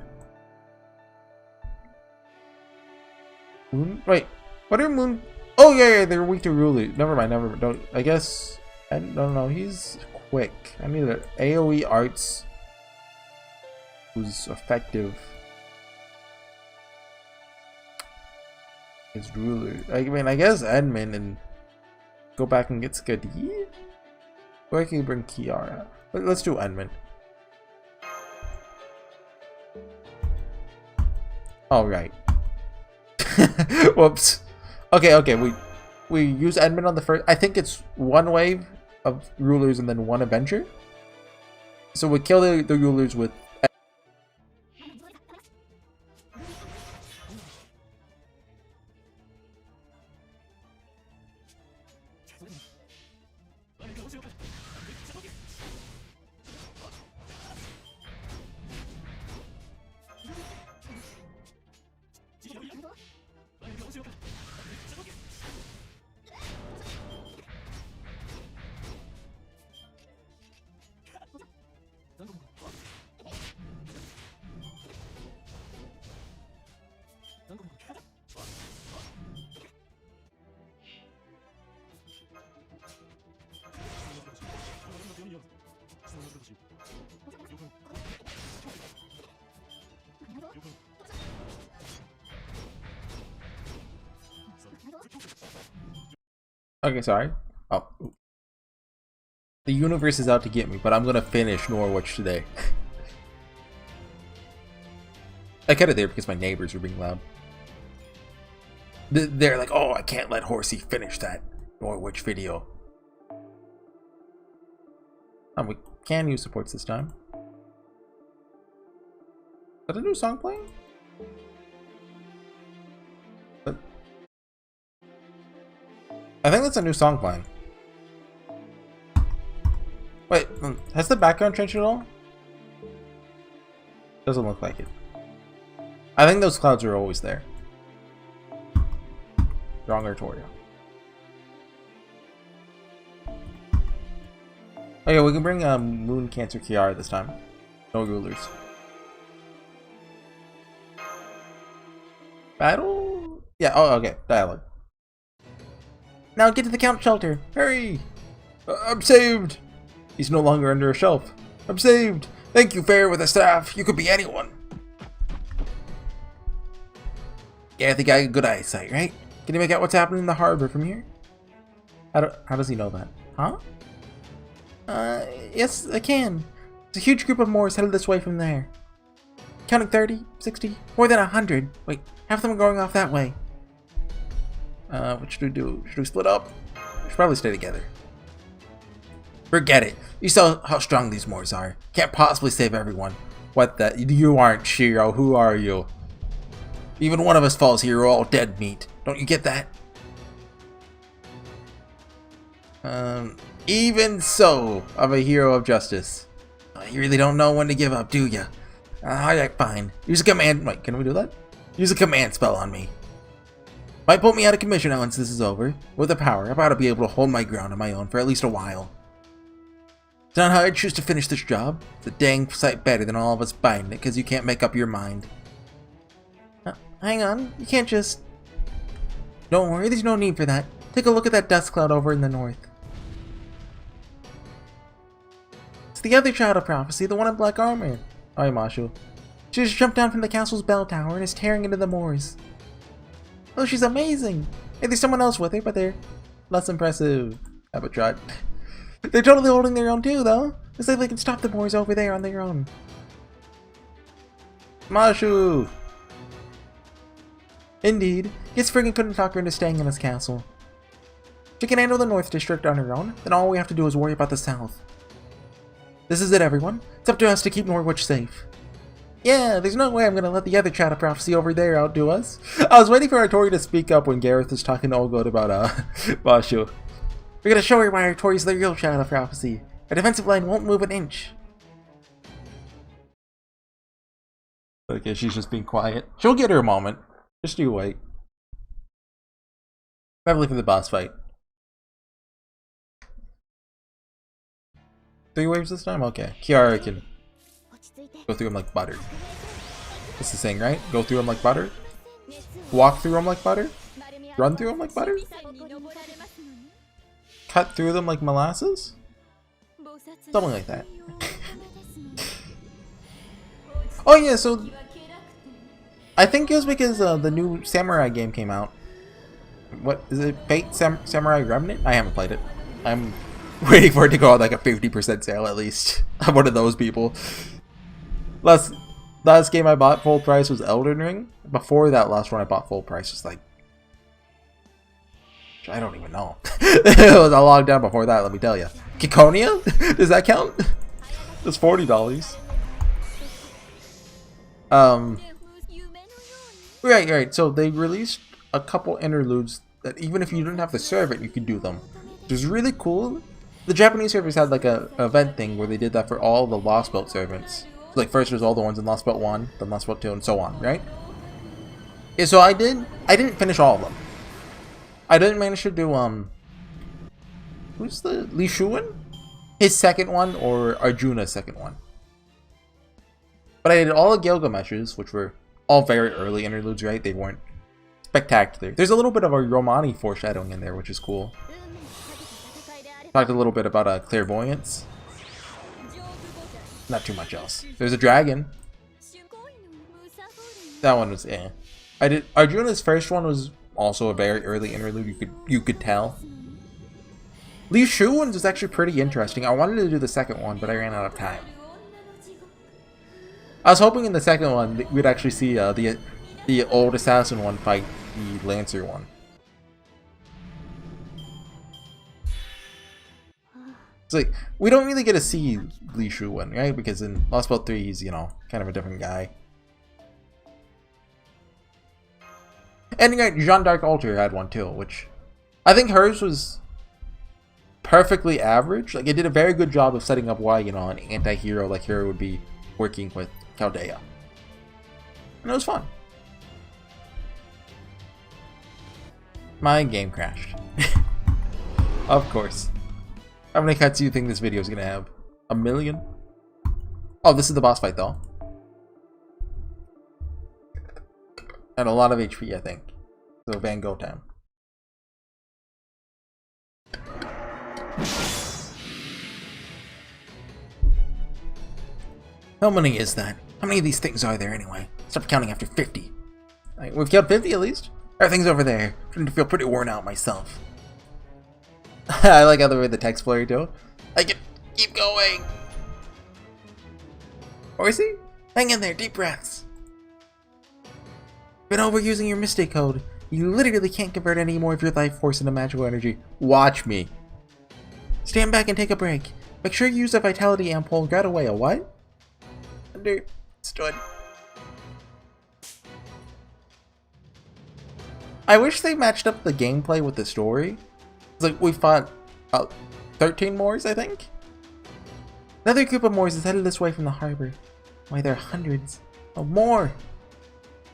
Moon? Wait, what are Moon... Oh, yeah, they're weak to Rulu. Never mind, don't... I guess... I don't know, he's quick. I need an AoE arts who's effective. It's ruler. I mean, I guess Edmund and go back and get Skadi. Or I can bring Kiara. Let's do Edmund. All right. Whoops. Okay. We use Edmund on the first. I think it's one wave of rulers and then one Avenger. So we kill the rulers with. Okay, sorry. Oh. The universe is out to get me, but I'm gonna finish Norwich today. I cut it there because my neighbors were being loud. They're like, oh, I can't let Horsey finish that Norwich video. We can use supports this time. Is that a new song playing? I think that's a new song playing. Wait, has the background changed at all? Doesn't look like it. I think those clouds are always there. Wrong Artoria. Okay, we can bring Moon Cancer Kiara this time. No rulers. Battle? Yeah, oh, okay. Dialogue. Now get to the Count shelter. Hurry! I'm saved! He's no longer under a shelf. I'm saved! Thank you, Fair with a staff. You could be anyone. Yeah, I think I got good eyesight, right? Can you make out what's happening in the harbor from here? How does he know that? Huh? Yes, I can. It's a huge group of Moors headed this way from there. Counting 30, 60, more than 100. Wait, half of them are going off that way. What should we do? Should we split up? We should probably stay together. Forget it. You saw how strong these Moors are. Can't possibly save everyone. What the? You aren't Shiro. Who are you? Even one of us falls here, we're all dead meat. Don't you get that? Even so, I'm a hero of justice. You really don't know when to give up, do ya? Alright, fine. Use a command. Wait, can we do that? Use a command spell on me. Might put me out of commission now once this is over. With the power, I'm about to be able to hold my ground on my own for at least a while. It's not how I choose to finish this job. It's a dang sight better than all of us biting it because you can't make up your mind. Hang on, you can't just... Don't worry, there's no need for that. Take a look at that dust cloud over in the north. It's the other child of prophecy, the one in black armor. Oh, Mashu. She just jumped down from the castle's bell tower and is tearing into the moors. Oh, she's amazing! Hey, there's someone else with her, but they're less impressive. Have a trot. They're totally holding their own too, though. It's like they can stop the Moors over there on their own. Mashu! Indeed. Guess friggin' couldn't talk her into staying in this castle. She can handle the North District on her own, then all we have to do is worry about the South. This is it, everyone. It's up to us to keep Norwich safe. Yeah, there's no way I'm gonna let the other child of prophecy over there outdo us. I was waiting for Artoria to speak up when Gareth was talking to Olgod about, Mashu. We're gonna show her why Artoria's the real child of prophecy. Our defensive line won't move an inch. Okay, she's just being quiet. She'll get her moment. Just you wait. Probably for the boss fight. 3 waves this time? Okay. Kiara can go through them like butter. That's the saying, right? Go through them like butter? Walk through them like butter? Run through them like butter? Cut through them like molasses? Something like that. Oh yeah, so... I think it was because the new Samurai game came out. What is it? Fate Samurai Remnant? I haven't played it. I'm waiting for it to go on like a 50% sale at least. I'm one of those people. Last game I bought full price was Elden Ring. Before that, last one I bought full price was like... I don't even know. It was a long time before that, let me tell you. Kikonia? Does that count? It's $40. Right. So they released a couple interludes that even if you didn't have to serve it, you could do them. Which is really cool. The Japanese servers had like a event thing where they did that for all the Lost Belt servants. So like first there's all the ones in Lost Belt 1, then Lost Belt 2, and so on, right? Yeah, so I didn't finish all of them. I didn't manage to do who's the Li Shuwen? His second one or Arjuna's second one. But I did all the Gilgamesh's, which were all very early interludes, right? They weren't spectacular. There's a little bit of a Romani foreshadowing in there, which is cool. Talked a little bit about clairvoyance. Not too much else. There's a dragon. That one was eh. I did Arjuna's first one was also a very early interlude. You could tell. Li Shuwen's is actually pretty interesting. I wanted to do the second one, but I ran out of time. I was hoping in the second one we'd actually see the old assassin one fight the Lancer one. It's like we don't really get to see Li Shuwen, right? Because in Lost Belt 3 he's, you know, kind of a different guy. And right, Jeanne d'Arc Alter had one too, which I think hers was perfectly average. Like it did a very good job of setting up why, you know, an anti-hero like her would be working with Chaldea. And it was fun. My game crashed. Of course. How many cuts do you think this video is gonna have? 1 million? Oh, this is the boss fight though. And a lot of HP, I think. So Van Gogh time. How many is that? How many of these things are there anyway? Stop counting after 50. Right, we've killed 50 at least. Everything's over there. I'm starting to feel pretty worn out myself. I like how the way the text blurry too. Keep going! Horsey? Hang in there, deep breaths. Been overusing your mistake code. You literally can't convert any more of your life force into magical energy. Watch me. Stand back and take a break. Make sure you use a vitality ampoule and get away. A what? Understood. I wish they matched up the gameplay with the story. It's like we fought 13 Moors, I think? Another group of Moors is headed this way from the harbor. Why, there are hundreds. Oh, more!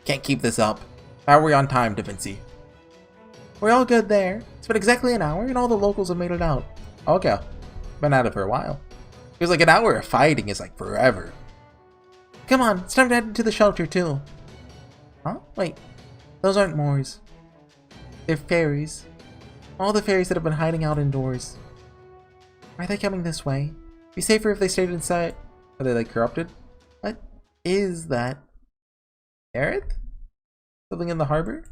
Can't keep this up. How are we on time, Da Vinci? We're all good there. It's been exactly an hour and all the locals have made it out. Okay. Been at it for a while. Because like an hour of fighting is like forever. Come on, it's time to head to the shelter too. Huh? Wait, those aren't Moors. They're fairies. All the fairies that have been hiding out indoors. Are they coming this way? Be safer if they stayed inside. Are they like corrupted? What is that? Gareth? Something in the harbor?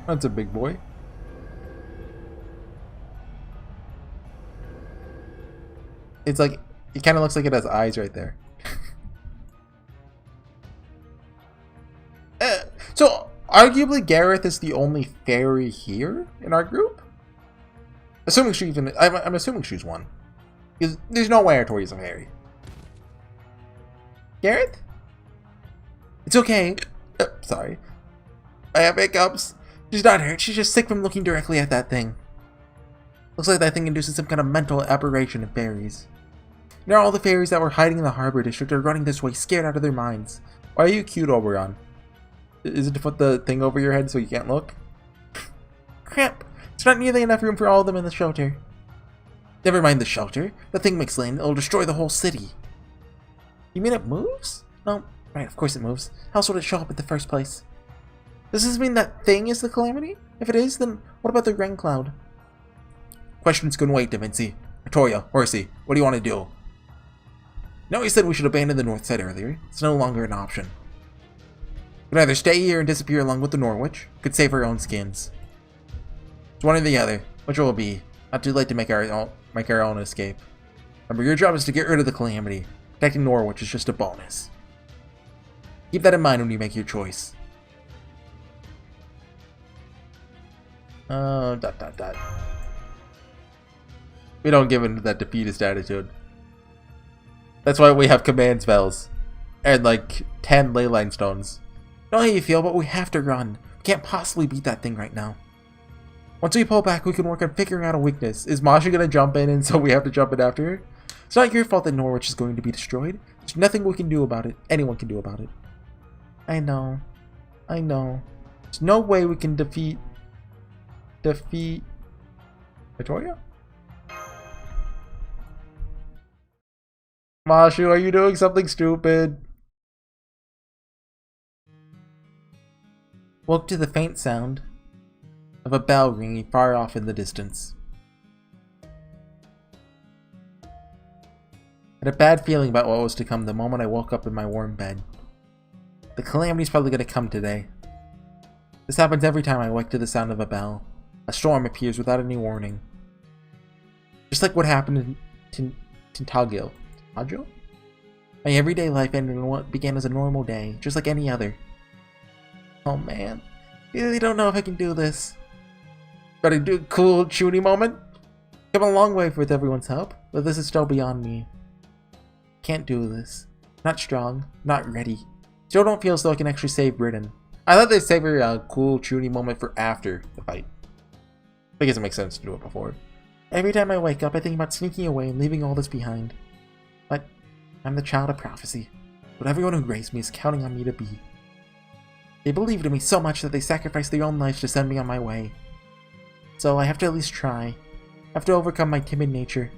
That's a big boy. It's like, it kind of looks like it has eyes right there. So, arguably Gareth is the only fairy here in our group? Assuming she's I'm assuming she's one. Because there's no way Artoria's a fairy. Gareth? It's okay. Sorry. I have hiccups. She's not hurt, she's just sick from looking directly at that thing. Looks like that thing induces some kind of mental aberration in fairies. Now all the fairies that were hiding in the harbor district are running this way, scared out of their minds. Why are you cute, Oberon? Is it to put the thing over your head so you can't look? Crap! There's not nearly enough room for all of them in the shelter. Never mind the shelter. The thing makes land, it'll destroy the whole city. You mean it moves? No, right, of course it moves. How else would it show up in the first place? Does this mean that thing is the Calamity? If it is, then what about the rain cloud? Questions can wait, Da Vinci. Artoria, Horsey, what do you want to do? No, you said we should abandon the north side earlier. It's no longer an option. We can either stay here and disappear along with the Norwich, or could save our own skins. It's one or the other. Which will it be? Not too late to make our own escape. Remember, your job is to get rid of the Calamity. Protecting Norwich is just a bonus. Keep that in mind when you make your choice. We don't give into that defeatist attitude. That's why we have command spells. And like 10 leyline stones. I don't know how you feel, but we have to run. We can't possibly beat that thing right now. Once we pull back, we can work on figuring out a weakness. Is Mashu gonna jump in and so we have to jump in after her? It's not your fault that Norwich is going to be destroyed. There's nothing we can do about it. Anyone can do about it. I know. I know. There's no way we can defeat Artoria? Mashu, are you doing something stupid? Woke to the faint sound of a bell ringing far off in the distance. Had a bad feeling about what was to come the moment I woke up in my warm bed. The Calamity's probably going to come today. This happens every time I wake to the sound of a bell. A storm appears without any warning. Just like what happened in Tintagil. Tintagil? My everyday life ended in what began as a normal day, just like any other. Oh man, I really don't know if I can do this. Gotta do a cool shooty moment? Come a long way with everyone's help, but this is still beyond me. Can't do this. Not strong, not ready. Still don't feel as though I can actually save Britain. I thought they'd save a cool shooty moment for after the fight. I guess it makes sense to do it before. Every time I wake up, I think about sneaking away and leaving all this behind. But I'm the child of prophecy. What everyone who raised me is counting on me to be. They believed in me so much that they sacrificed their own lives to send me on my way. So I have to at least try. I have to overcome my timid nature.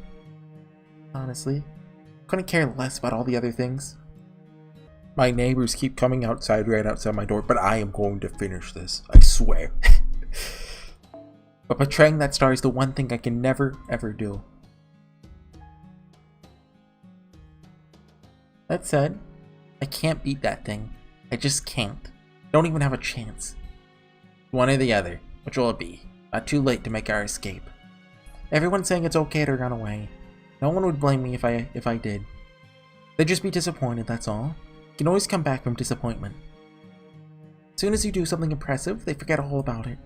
Honestly, couldn't care less about all the other things. My neighbors keep coming outside right outside my door, but I am going to finish this. I swear. But betraying that star is the one thing I can never, ever do. That said, I can't beat that thing. I just can't. I don't even have a chance. One or the other. Which will it be? Not too late to make our escape. Everyone's saying it's okay to run away. No one would blame me if I did. They'd just be disappointed, that's all. You can always come back from disappointment. As soon as you do something impressive, they forget all about it.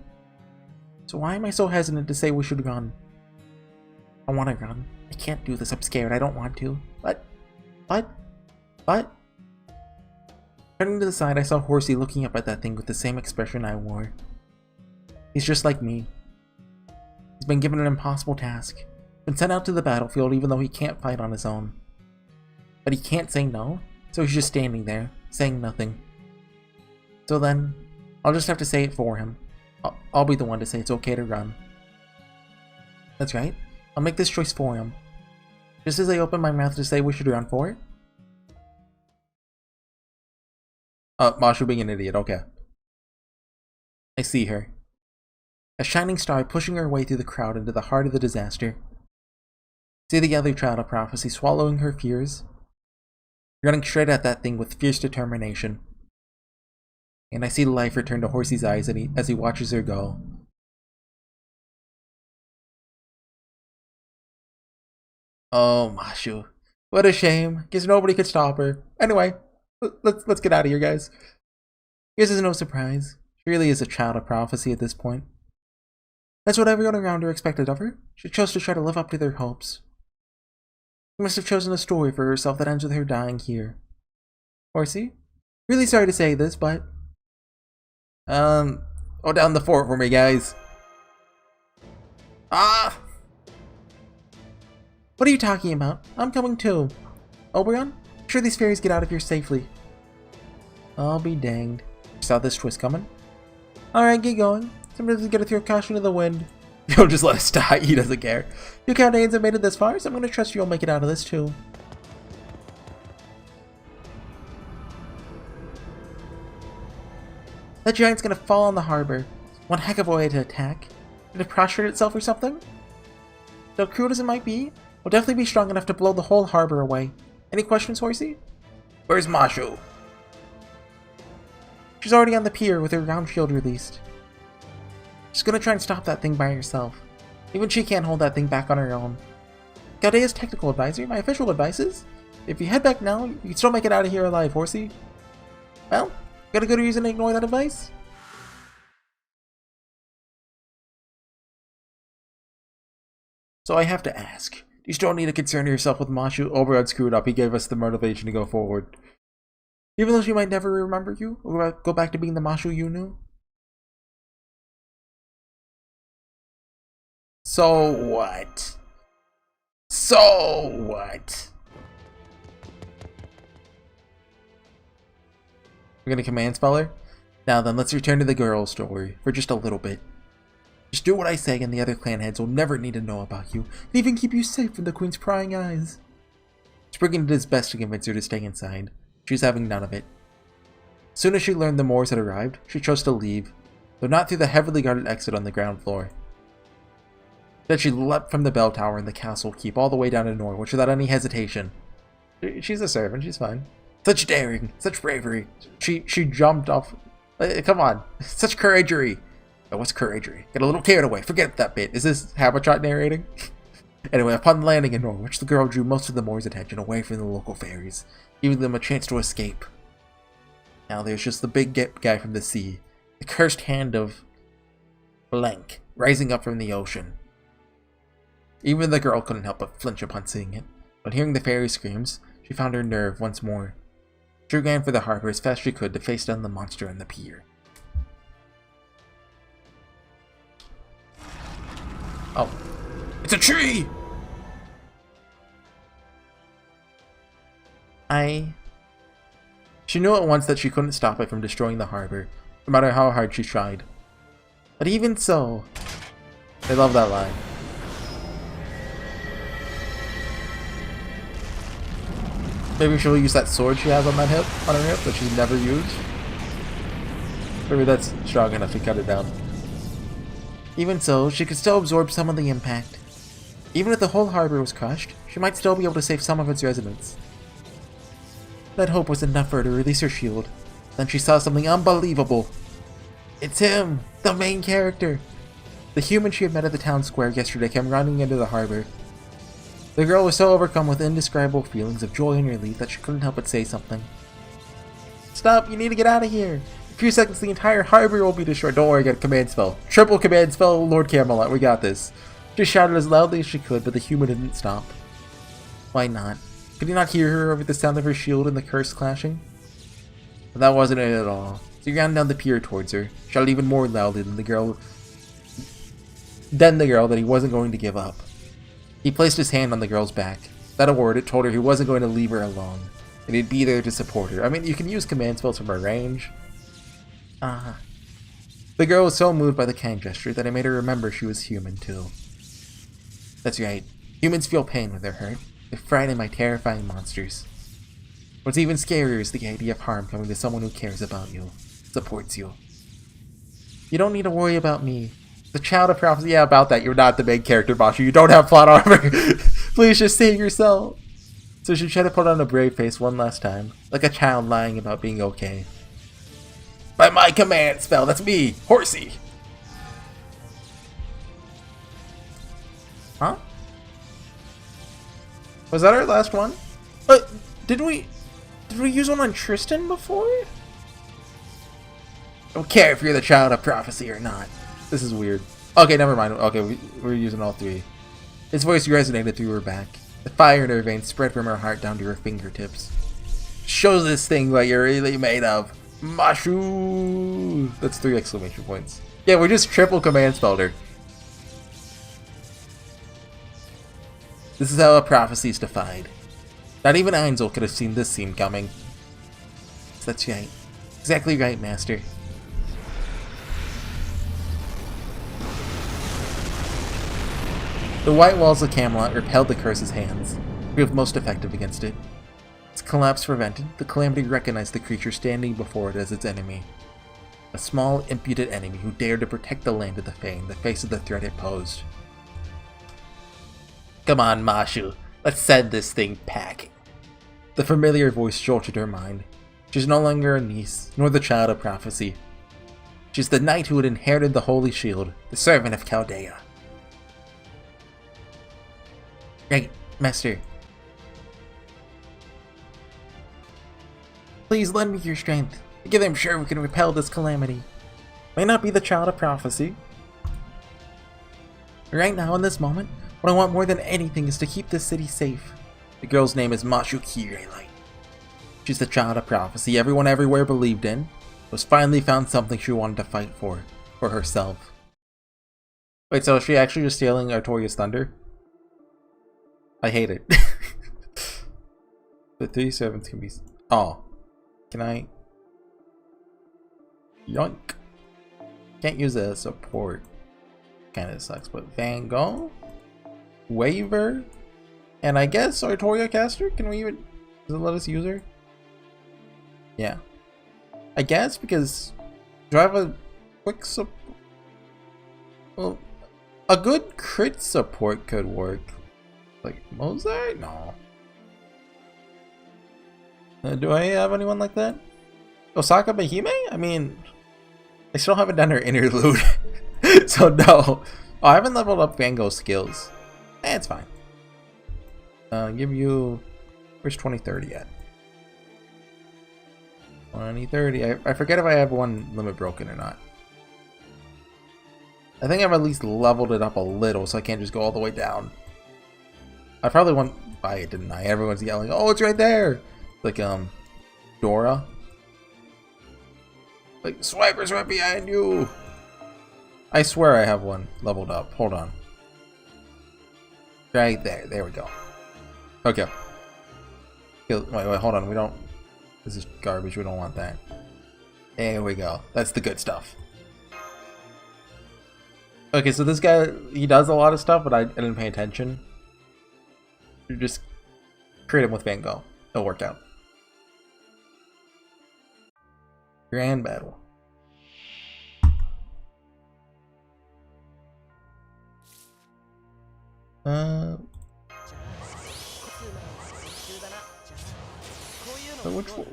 So why am I so hesitant to say we should run? I want to run. I can't do this. I'm scared. I don't want to. But... Turning to the side, I saw Horsey looking up at that thing with the same expression I wore. He's just like me. He's been given an impossible task. Been sent out to the battlefield even though he can't fight on his own. But he can't say no, so he's just standing there, saying nothing. So then, I'll just have to say it for him. I'll be the one to say it's okay to run. That's right. I'll make this choice for him. Just as I open my mouth to say we should run for it. Mashu being an idiot, okay. I see her. A shining star pushing her way through the crowd into the heart of the disaster. See the other child of prophecy swallowing her fears. Running straight at that thing with fierce determination. And I see life return to Horsey's eyes as he watches her go. Oh, Mashu. What a shame. Guess nobody could stop her. Anyway, let's get out of here, guys. This is no surprise. She really is a child of prophecy at this point. That's what everyone around her expected of her. She chose to try to live up to their hopes. She must have chosen a story for herself that ends with her dying here. Horsey? Really sorry to say this, but... Oh, down the fort for me, guys. Ah! What are you talking about? I'm coming too. Oberon? I'm sure these fairies get out of here safely. I'll be danged. Saw this twist coming. Alright, get going. Sometimes gotta throw caution to the wind. You'll just let us die, he doesn't care. You Chaldeans have made it this far, so I'm gonna trust you'll make it out of this too. That giant's gonna fall on the harbor. One heck of a way to attack. Did it prostrate itself or something? Though crude as it might be, will definitely be strong enough to blow the whole harbor away. Any questions, Horsey? Where's Mashu? She's already on the pier with her round shield released. She's gonna try and stop that thing by herself. Even she can't hold that thing back on her own. Gaudea's technical advisor, my official advice is, if you head back now, you can still make it out of here alive, Horsey. Well, got a good reason to ignore that advice? So I have to ask, do you still need to concern yourself with Mashu? Oberon screwed up, he gave us the motivation to go forward. Even though she might never remember you, or go back to being the Mashu you knew? So what? So what? We're gonna command spell her? Now then, let's return to the girl story, for just a little bit. Just do what I say and the other clan heads will never need to know about you, and even keep you safe from the queen's prying eyes. Spriggan did his best to convince her to stay inside. She's having none of it. As soon as she learned the Moors had arrived, she chose to leave, though not through the heavily guarded exit on the ground floor. Then she leapt from the bell tower in the castle keep all the way down to Norwich without any hesitation. She's a servant, she's fine. Such daring, such bravery. She jumped off. Come on, such couragery. Oh, what's couragery? Get a little carried away. Forget that bit. Is this Habitat narrating? Anyway, upon landing in Norwich, the girl drew most of the Moors' attention away from the local fairies, giving them a chance to escape. Now there's just the big guy from the sea, the cursed hand of blank, rising up from the ocean. Even the girl couldn't help but flinch upon seeing it, but hearing the fairy screams, she found her nerve once more. She ran for the harbor as fast as she could to face down the monster on the pier. Oh, it's a tree! She knew at once that she couldn't stop it from destroying the harbor, no matter how hard she tried. But even so, I love that line. Maybe she'll use that sword she has on her hip that she's never used. Maybe that's strong enough to cut it down. Even so, she could still absorb some of the impact. Even if the whole harbor was crushed, she might still be able to save some of its residents. That hope was enough for her to release her shield. Then she saw something unbelievable. It's him! The main character! The human she had met at the town square yesterday came running into the harbor. The girl was so overcome with indescribable feelings of joy and relief that she couldn't help but say something. Stop, you need to get out of here. In a few seconds the entire harbor will be destroyed. Don't worry, I got a command spell. Triple command spell, Lord Camelot, we got this. She shouted as loudly as she could, but the human didn't stop. Why not? Could he not hear her over the sound of her shield and the curse clashing? But that wasn't it at all. So he ran down the pier towards her, shouted even more loudly than the girl that he wasn't going to give up. He placed his hand on the girl's back. Without a word, it told her he wasn't going to leave her alone, and he'd be there to support her. I mean, you can use command spells from a range. The girl was so moved by the kind gesture that it made her remember she was human too. That's right. Humans feel pain when they're hurt. They're frightened by terrifying monsters. What's even scarier is the idea of harm coming to someone who cares about you, supports you. You don't need to worry about me. The child of prophecy, yeah, about that. You're not the main character, Mashu. You don't have plot armor. Please just save yourself. So she tried to put on a brave face one last time, like a child lying about being okay. By my command spell, that's me, Horsey. Huh? Was that our last one? Did we use one on Tristan before? I don't care if you're the child of prophecy or not. This is weird. Okay, never mind. Okay, we're using all three. His voice resonated through her back. The fire in her veins spread from her heart down to her fingertips. Show this thing what you're really made of. Mashu! That's 3 exclamation points. Yeah, we just triple command spelled her. This is how a prophecy is defied. Not even Einzel could have seen this scene coming. So that's right. Exactly right, Master. The white walls of Camelot repelled the curse's hands, proved most effective against it. Its collapse prevented, the Calamity recognized the creature standing before it as its enemy. A small, impudent enemy who dared to protect the land of the Fae in the face of the threat it posed. Come on, Mashu. Let's send this thing packing. The familiar voice jolted her mind. She's no longer a niece, nor the child of prophecy. She's the knight who had inherited the Holy Shield, the servant of Chaldea. Right, Master. Please lend me your strength. Together I'm sure we can repel this calamity. May not be the child of prophecy. Right now, in this moment, what I want more than anything is to keep this city safe. The girl's name is Mashu Kirelite. She's the child of prophecy everyone everywhere believed in. Was finally found something she wanted to fight for herself. Wait, so is she actually just stealing Artoria's thunder? I hate it. The 3/7 can be... Oh. Can I... Yoink. Can't use it as support. Kinda sucks, but Van Gogh? Waver? And I guess Artoria caster? Can we even... Does it let us use her? Yeah. I guess, because... Do I have a quick support? Well, a good crit support could work. Like Mozart? No. Do I have anyone like that? Osaka Behime? I mean, I still haven't done her interlude. So no. Oh, I haven't leveled up Van Gogh's skills. It's fine. Give you... Where's 2030 at? 2030. I forget if I have one limit broken or not. I think I've at least leveled it up a little, so I can't just go all the way down. I probably went by it, didn't I? Everyone's yelling, oh, it's right there! Like, Dora. Like, Swiper's right behind you! I swear I have one leveled up. Hold on. Right there. There we go. Okay. Wait, hold on. We don't... This is garbage. We don't want that. There we go. That's the good stuff. Okay, so this guy, he does a lot of stuff, but I didn't pay attention. You just create him with Van Gogh. It'll work out. Grand battle.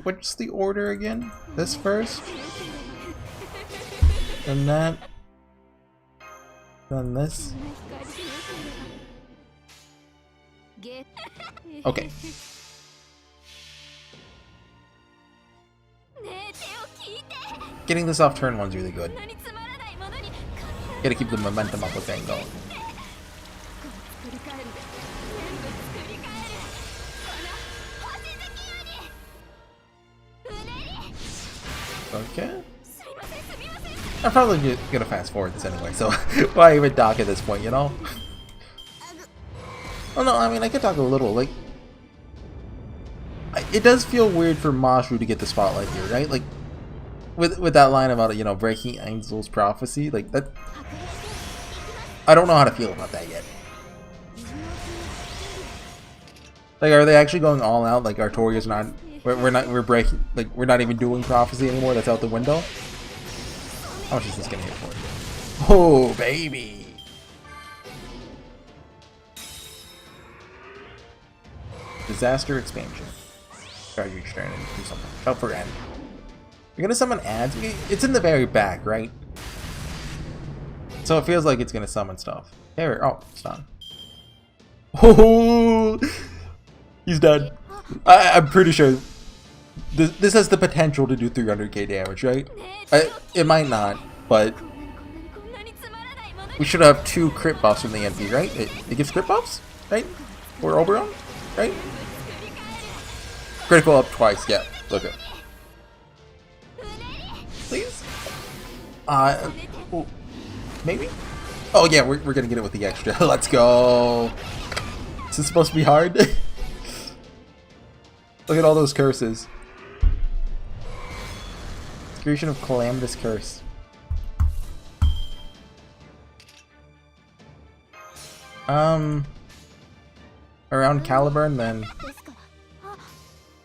What's the order again? This first? And that? Then this. Okay. Getting this off turn 1's really good. Gotta keep the momentum up with Angle. Okay. I'm probably gonna fast forward this anyway, so why even dock at this point, you know? Oh no, I mean, I could talk a little, like... It does feel weird for Mashu to get the spotlight here, right? Like, with that line about, you know, breaking Angel's prophecy, like, that... I don't know how to feel about that yet. Like, are they actually going all out? Like, Artoria's not... We're breaking... Like, we're not even doing prophecy anymore? That's out the window? How much is this gonna hit for? Oh, baby! Disaster expansion. Start your turn and do something. Help for end. You're gonna summon ads? It's in the very back, right? So it feels like it's gonna summon stuff. There. Oh, it's done. Oh, he's dead. I'm pretty sure this has the potential to do 300k damage, right? It might not, but we should have 2 crit buffs from the NP, right? It gives crit buffs, right? Or Oberon, right? Critical up twice, yeah. Look at. Please? Maybe? Oh yeah, we're gonna get it with the extra. Let's go. Is this supposed to be hard? Look at all those curses. Creation of Calamitous Curse. Around Caliburn, then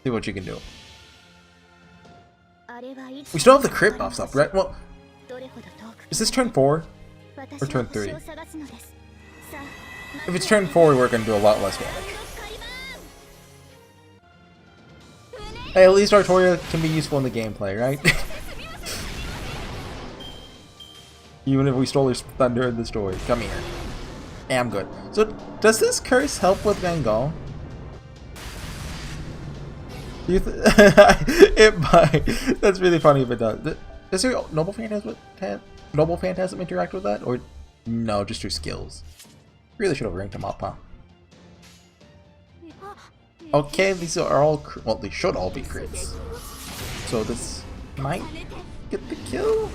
see what you can do. We still have the crit buffs up, right? Well, is this turn 4 or turn 3? If it's turn 4, we're gonna do a lot less damage. Hey, at least Artoria can be useful in the gameplay, right? Even if we stole his thunder in the story. Come here. Yeah, I'm good. So, does this curse help with Bengal? It might. That's really funny if it does. Does your Noble Phantasm interact with that? Or no, just your skills? Really should have ranked him up, huh? Okay, these are all... Well, they should all be crits. So this might get the kill?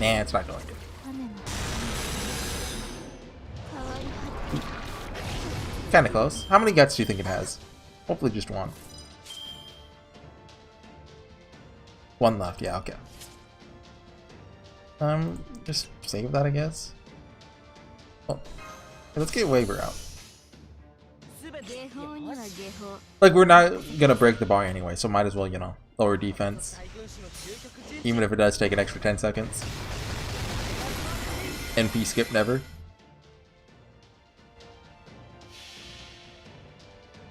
Nah, it's not going to. Kinda close. How many guts do you think it has? Hopefully just 1. 1 left, yeah, okay. Just save that, I guess. Oh. Let's get Waiver out. Like, we're not gonna break the bar anyway, so might as well, you know, lower defense. Even if it does take an extra 10 seconds. NP skip never.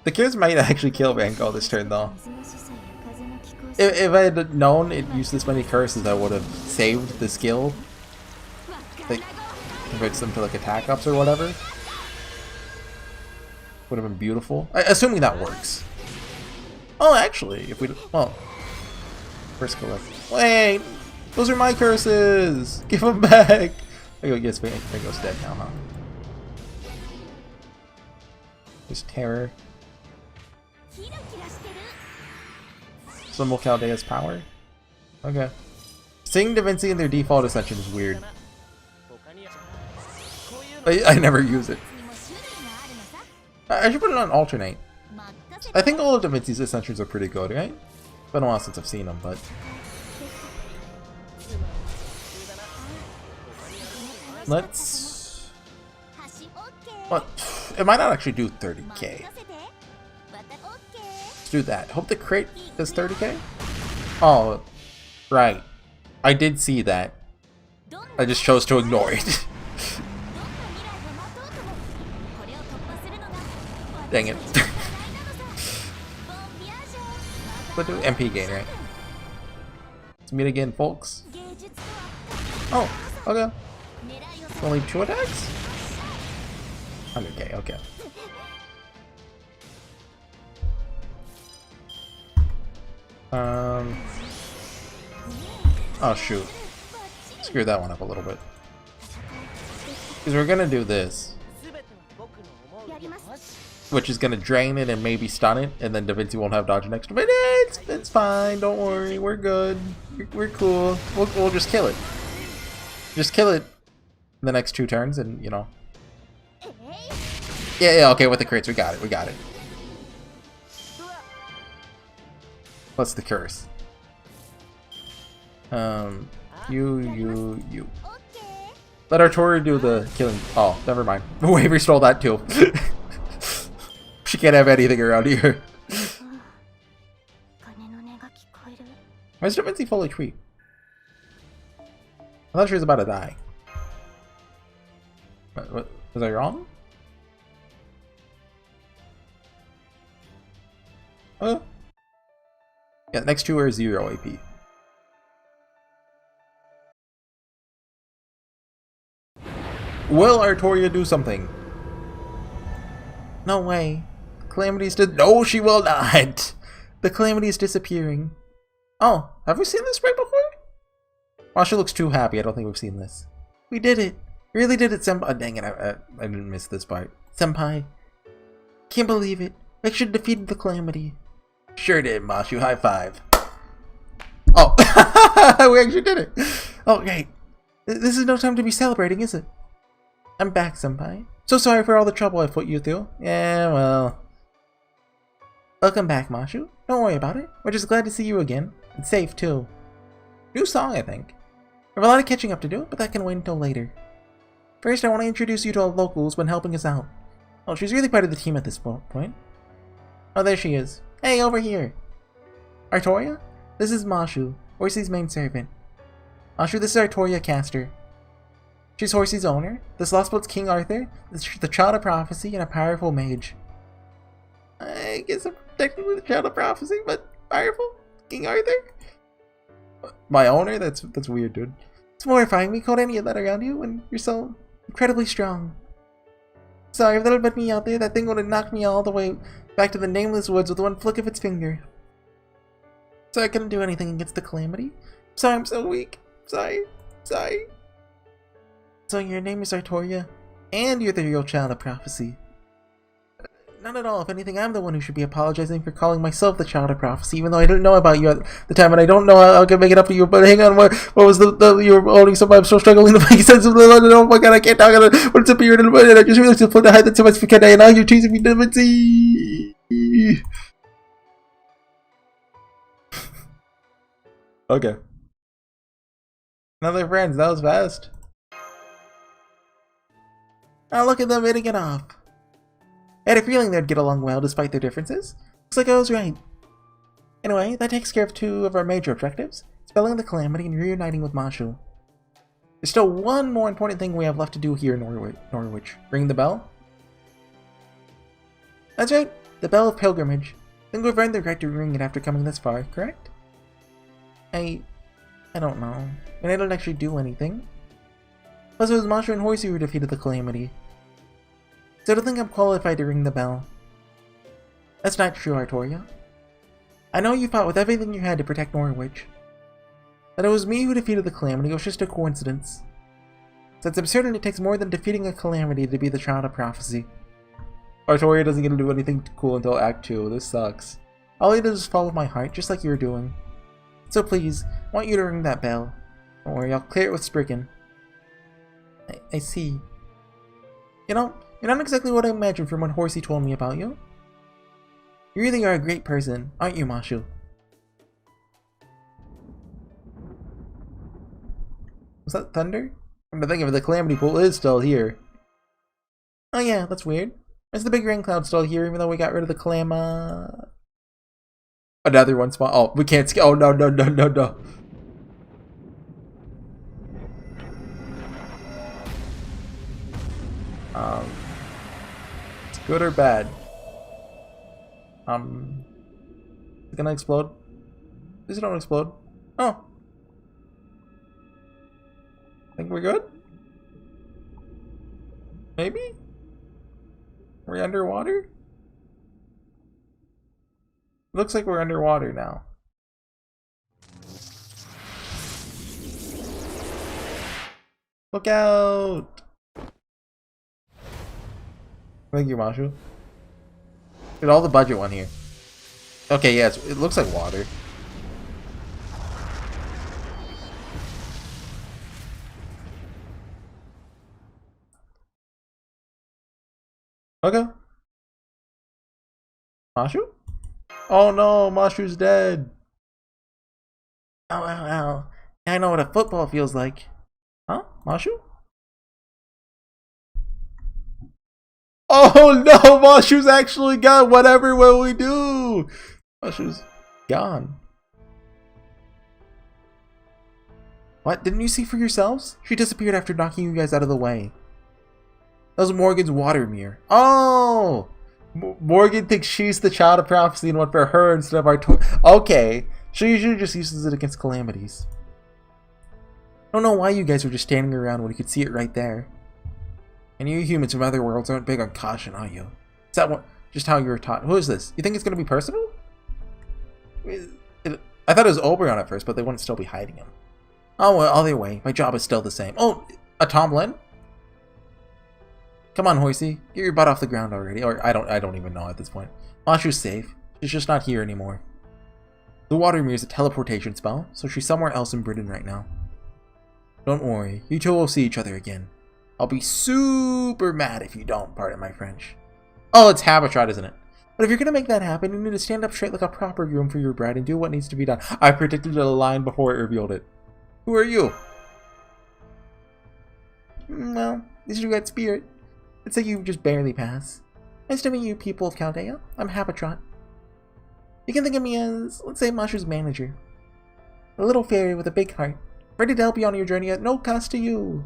The cures might actually kill Vanko this turn, though. If I had known it used this many curses, I would have saved the skill. Like, converts them to, like, attack ups or whatever. Would have been beautiful. Assuming that works. Oh, actually, if we... Well... First collect... Wait! Those are my curses! Give them back! I guess Vanko's dead now, huh? There's Terror. Symbol Chaldea's power? Okay. Seeing Da Vinci in their default ascension is weird. I never use it. I should put it on alternate. I think all of Da Vinci's ascensions are pretty good, right? It's been a while since I've seen them, but... Let's... What? It might not actually do 30k. Let's do that. Hope the crate does 30k? Oh, right. I did see that. I just chose to ignore it. Dang it. But do MP gain, right? Let's meet again, folks. Oh, okay. Only 2 attacks? 100k, okay. Oh shoot. Screwed that one up a little bit. Because we're gonna do this. Which is gonna drain it and maybe stun it, and then Da Vinci won't have dodge next. But it's fine, don't worry, we're good. We're cool. We'll just kill it. Just kill it in the next 2 turns, and you know. Yeah, okay, with the crits, we got it. What's the curse? You. Let Artoria do the killing. Oh, never mind. Waver stole that too. She can't have anything around here. Why is Da Vinci full HP? I thought she was about to die. What was I wrong? Yeah, the next 2 are 0 AP. Will Artoria do something? No way. Calamity's no, she will not! The Calamity is disappearing. Oh, have we seen this sprite before? Wow, she looks too happy. I don't think we've seen this. We did it! We really did it, Senpai. Oh, dang it, I didn't miss this part. Senpai. Can't believe it. We actually defeated the Calamity. Sure did, Mashu. High five. Oh, we actually did it. Oh, great. This is no time to be celebrating, is it? I'm back, Senpai. So sorry for all the trouble I put you through. Yeah, well. Welcome back, Mashu. Don't worry about it. We're just glad to see you again. And safe, too. New song, I think. We have a lot of catching up to do, but that can wait until later. First, I want to introduce you to our locals when helping us out. Oh, she's really part of the team at this point. Oh, there she is. Hey, over here. Artoria? This is Mashu, Horsey's main servant. Mashu, this is Artoria Caster. She's Horsey's owner, the Slothboat's King Arthur, the Child of Prophecy, and a powerful mage. I guess I'm technically the Child of Prophecy, but powerful? King Arthur? My owner? That's weird, dude. It's mortifying me called any of that around you when you're so incredibly strong. Sorry, if that had been me out there, that thing would have knocked me all the way back to the nameless woods with one flick of its finger. So I couldn't do anything against the Calamity. Sorry, I'm so weak. Sorry. So your name is Artoria, and you're the real Child of Prophecy. Not at all. If anything, I'm the one who should be apologizing for calling myself the Child of Prophecy, even though I didn't know about you at the time, and I don't know how I can make it up to you. But hang on, what was you were owning something? I'm so struggling to make sense of the. Oh my god, I can't talk about it. What's up here? And I just realized to put the height that so much for and now you're teasing me, Da Vinci. Okay. Now they're friends. That was fast. Now look at them hitting it off. I had a feeling they'd get along well despite their differences. Looks like I was right. Anyway, that takes care of 2 of our major objectives, spelling the Calamity and reuniting with Mashu. There's still one more important thing we have left to do here in Norwich. Ring the bell? That's right, the Bell of Pilgrimage. I think we've earned the right to ring it after coming this far, correct? I don't know. I mean, I don't actually do anything. Plus it was Mashu and Horsey who defeated the Calamity. So I don't think I'm qualified to ring the bell. That's not true, Artoria. I know you fought with everything you had to protect Norwich. That it was me who defeated the Calamity was just a coincidence. Since I'm certain it takes more than defeating a Calamity to be the Child of Prophecy. Artoria doesn't get to do anything cool until Act 2. This sucks. All I did is follow my heart, just like you're doing. So please, I want you to ring that bell. Don't worry, I'll clear it with Spriggan. I see. You know, you're not exactly what I imagined from what Horsey told me about you. You really are a great person, aren't you, Mashu? Was that thunder? I'm thinking of the Calamity Pool is still here. Oh yeah, that's weird. Is the big rain cloud still here even though we got rid of the Another one spot. Oh, we can't see. Oh, no. It's good or bad? It's gonna explode. Please don't explode. Oh. I think we're good? Maybe? We're underwater? Looks like we're underwater now. Look out! Thank you, Mashu. Get all the budget one here. Okay, yeah, it looks like water. Okay. Mashu? Oh no, Mashu's dead. Ow, ow, ow. I know what a football feels like. Huh? Mashu? Oh no, Mashu's actually gone. Whatever will we do? Mashu's gone. What? Didn't you see for yourselves? She disappeared after knocking you guys out of the way. That was Morgan's water mirror. Oh! Morgan thinks she's the child of prophecy and went for her instead of Artoria. Okay. She usually just uses it against calamities. I don't know why you guys were just standing around when you could see it right there. And you humans from other worlds aren't big on caution, are you? Is that what, just how you were taught? Who is this? You think it's going to be personal? I thought it was Oberon at first, but they wouldn't still be hiding him. Oh, well, either way, my job is still the same. Oh, a Tomlin? Come on, Horsey. Get your butt off the ground already. Or I don't even know at this point. Mashu's safe. She's just not here anymore. The water mirror is a teleportation spell, so she's somewhere else in Britain right now. Don't worry, you two will see each other again. I'll be super mad if you don't, pardon my French. Oh, it's Habitat, isn't it? But if you're gonna make that happen, you need to stand up straight like a proper groom for your bride and do what needs to be done. I predicted a line before it revealed it. Who are you? Well, at least you got spirit. I'd say you just barely pass. Nice to meet you, people of Chaldea. I'm Habitat. You can think of me as, let's say, Mashu's manager. A little fairy with a big heart, ready to help you on your journey at no cost to you.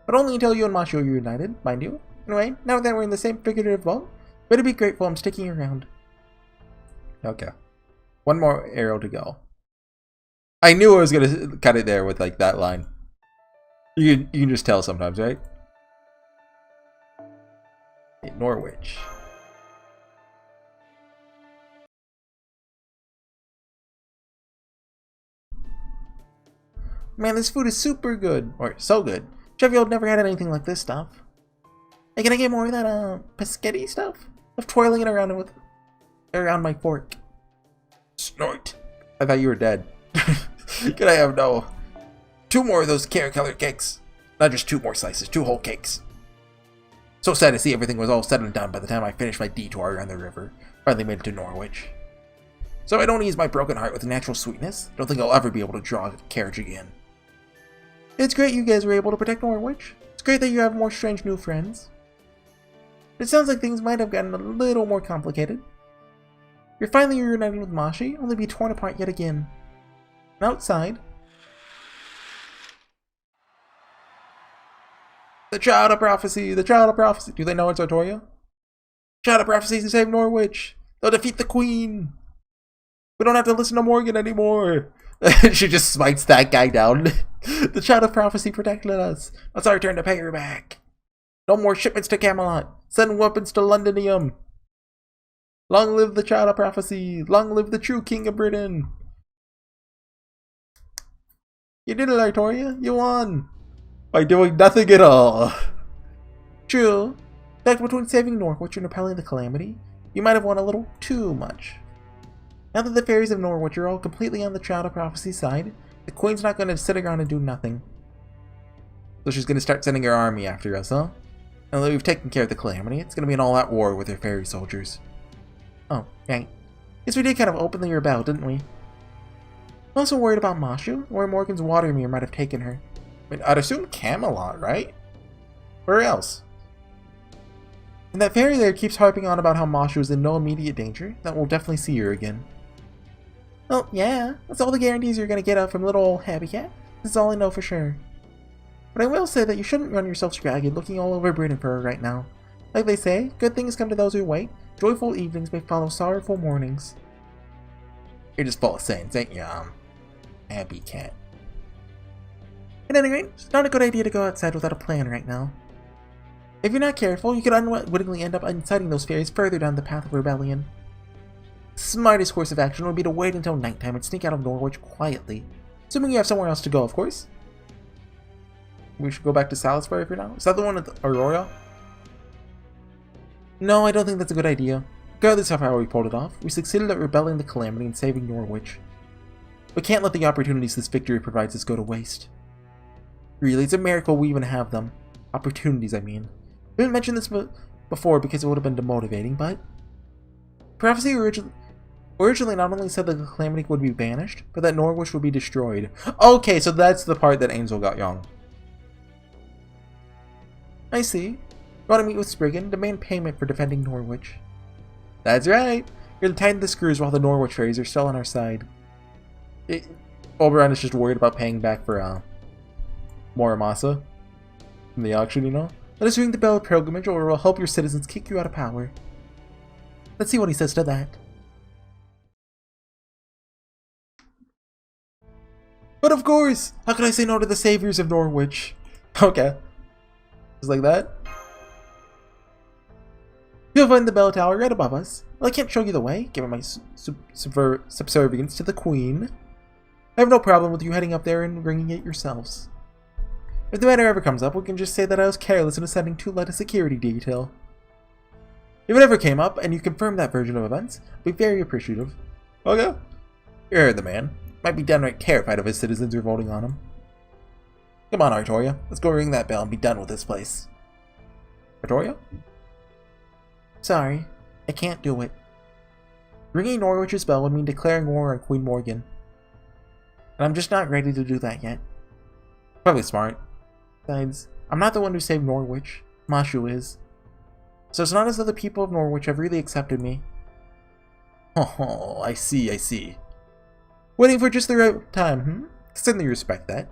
But only until you and Mashu are united, mind you. Anyway, now that we're in the same figurative boat, better be grateful I'm sticking around. Okay. One more arrow to go. I knew I was gonna cut it there with like that line. You can just tell sometimes, right? Norwich. Man, this food is super good. Or so good. Sheffield never had anything like this stuff. Hey, can I get more of that pescetti stuff? Of twirling it around my fork. Snort. I thought you were dead. Can I have no 2 more of those carrot-colored cakes? Not just 2 more slices, 2 whole cakes. So sad to see everything was all said and done by the time I finished my detour around the river. Finally made it to Norwich. So I don't ease my broken heart with natural sweetness. Don't think I'll ever be able to draw a carriage again. It's great you guys were able to protect Norwich. It's great that you have more strange new friends. It sounds like things might have gotten a little more complicated. You're finally reunited with Mashi, only to be torn apart yet again. And outside, the Child of Prophecy! The Child of Prophecy! Do they know it's Artoria? Child of Prophecy to save Norwich! They'll defeat the Queen! We don't have to listen to Morgan anymore! She just smites that guy down. The Child of Prophecy protected us. It's our turn to pay her back. No more shipments to Camelot. Send weapons to Londinium. Long live the Child of Prophecy. Long live the true King of Britain. You did it, Artoria. You won. By doing nothing at all. True. That between saving Norwich and repelling the Calamity, you might have won a little too much. Now that the fairies of Norwich are all completely on the Child of Prophecy side, the Queen's not going to sit around and do nothing. So she's going to start sending her army after us, huh? Now that we've taken care of the Calamity, it's going to be an all-out war with her fairy soldiers. Oh, right. Guess we did kind of openly rebel, didn't we? I'm also worried about Mashu, where Morgan's water mirror might have taken her. I mean, I'd assume Camelot, right? Where else? And that fairy there keeps harping on about how Mashu is in no immediate danger, that we'll definitely see her again. Well, yeah, that's all the guarantees you're going to get out from little old Happy-Cat. This is all I know for sure. But I will say that you shouldn't run yourself scragged looking all over Britain for her right now. Like they say, good things come to those who wait. Joyful evenings may follow sorrowful mornings. You're just full of sayings, ain't you, Happy-Cat? At any rate, it's not a good idea to go outside without a plan right now. If you're not careful, you could unwittingly end up inciting those fairies further down the path of rebellion. The smartest course of action would be to wait until nighttime and sneak out of Norwich quietly. Assuming you have somewhere else to go, of course. We should go back to Salisbury for now. Is that the one at Artoria? No, I don't think that's a good idea. Regardless of how we pulled it off, we succeeded at rebelling the Calamity and saving Norwich. We can't let the opportunities this victory provides us go to waste. Really, it's a miracle we even have them. Opportunities, I mean. We didn't mention this before because it would have been demotivating, but... Prophecy originally not only said that the Calamity would be banished, but that Norwich would be destroyed. Okay, so that's the part that Angel got wrong. I see. You want to meet with Spriggan, demand payment for defending Norwich. That's right. You're to tighten the screws while the Norwich fairies are still on our side. Oberon is just worried about paying back for Muramasa from the auction, you know? Let us ring the bell of pilgrimage, or we'll help your citizens kick you out of power. Let's see what he says to that. But of course! How could I say no to the saviors of Norwich? Okay. Just like that. You'll find the bell tower right above us. Well, I can't show you the way, given my subservience to the Queen. I have no problem with you heading up there and ringing it yourselves. If the matter ever comes up, we can just say that I was careless in ascending too light a security detail. If it ever came up, and you confirm that version of events, I'd be very appreciative. Okay. You heard the man. Might be downright terrified of his citizens revolting on him. Come on, Artoria. Let's go ring that bell and be done with this place. Artoria? Sorry, I can't do it. Ringing Norwich's bell would mean declaring war on Queen Morgan. And I'm just not ready to do that yet. Probably smart. Besides, I'm not the one who saved Norwich. Mashu is. So it's not as though the people of Norwich have really accepted me. Oh, I see, I see. Waiting for just the right time, Certainly respect that.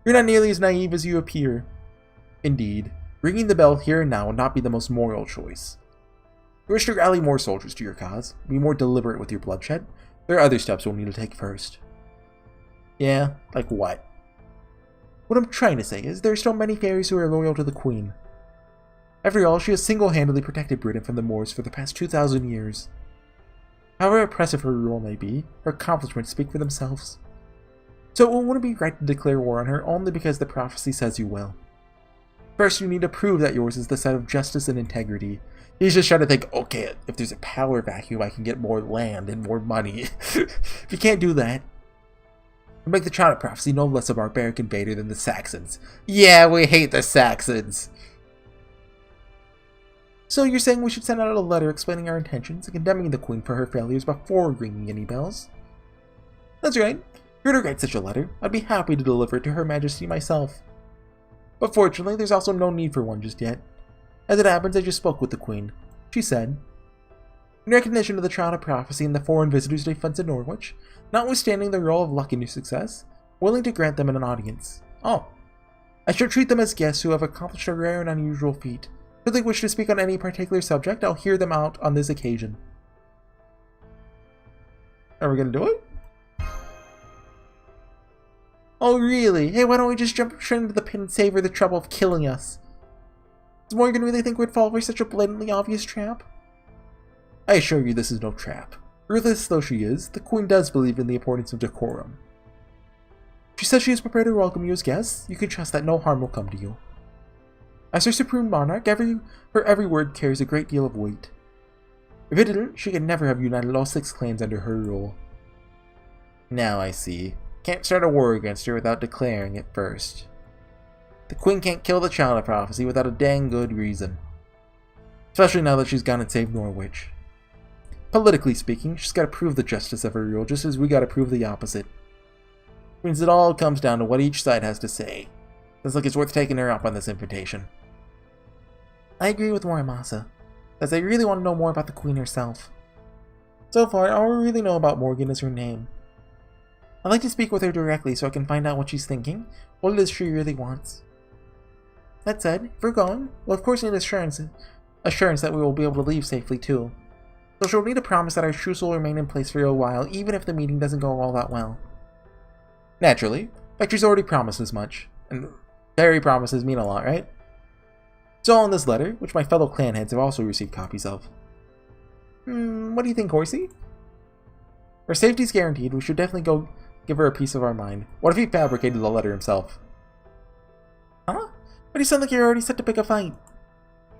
You're not nearly as naive as you appear. Indeed, ringing the bell here and now would not be the most moral choice. You wish to rally more soldiers to your cause, be more deliberate with your bloodshed, there are other steps we'll need to take first. Yeah, like what? What I'm trying to say is, there are still many fairies who are loyal to the Queen. After all, she has single-handedly protected Britain from the Moors for the past 2,000 years. However oppressive her rule may be, her accomplishments speak for themselves. So it wouldn't be right to declare war on her only because the prophecy says you will. First, you need to prove that yours is the side of justice and integrity. He's just trying to think, okay, if there's a power vacuum, I can get more land and more money. If you can't do that, you make the China prophecy no less a barbaric invader than the Saxons. Yeah, we hate the Saxons! So you're saying we should send out a letter explaining our intentions and condemning the Queen for her failures before ringing any bells? That's right. If you were to write such a letter, I'd be happy to deliver it to Her Majesty myself. But fortunately, there's also no need for one just yet. As it happens, I just spoke with the Queen. She said, in recognition of the China prophecy and the foreign visitors' defense in Norwich, notwithstanding the role of luck in your success, willing to grant them an audience. Oh. I shall treat them as guests who have accomplished a rare and unusual feat. Should they wish to speak on any particular subject, I'll hear them out on this occasion. Are we gonna do it? Oh really? Hey, why don't we just jump straight into the pit and save her the trouble of killing us? Does Morgan really think we'd fall for such a blatantly obvious trap? I assure you this is no trap. Ruthless though she is, the Queen does believe in the importance of decorum. She says she is prepared to welcome you as guests. You can trust that no harm will come to you. As her supreme monarch, her every word carries a great deal of weight. If it didn't, she could never have united all 6 clans under her rule. Now I see. Can't start a war against her without declaring it first. The Queen can't kill the China prophecy without a dang good reason. Especially now that she's gone and saved Norwich. Politically speaking, she's got to prove the justice of her rule just as we got to prove the opposite. Means it all comes down to what each side has to say. Sounds like it's worth taking her up on this invitation. I agree with Muramasa, as I really want to know more about the Queen herself. So far, all we really know about Morgan is her name. I'd like to speak with her directly so I can find out what she's thinking, what it is she really wants. That said, if we're going, we'll of course need assurance that we will be able to leave safely too. So she'll need a promise that our truce will remain in place for a while, even if the meeting doesn't go all that well. Naturally, Vector's already promised as much, and fairy promises mean a lot, right? It's all in this letter, which my fellow clan heads have also received copies of. What do you think, Horsey? Her safety's guaranteed, we should definitely go give her a piece of our mind. What if he fabricated the letter himself? Huh? But you sound like you're already set to pick a fight.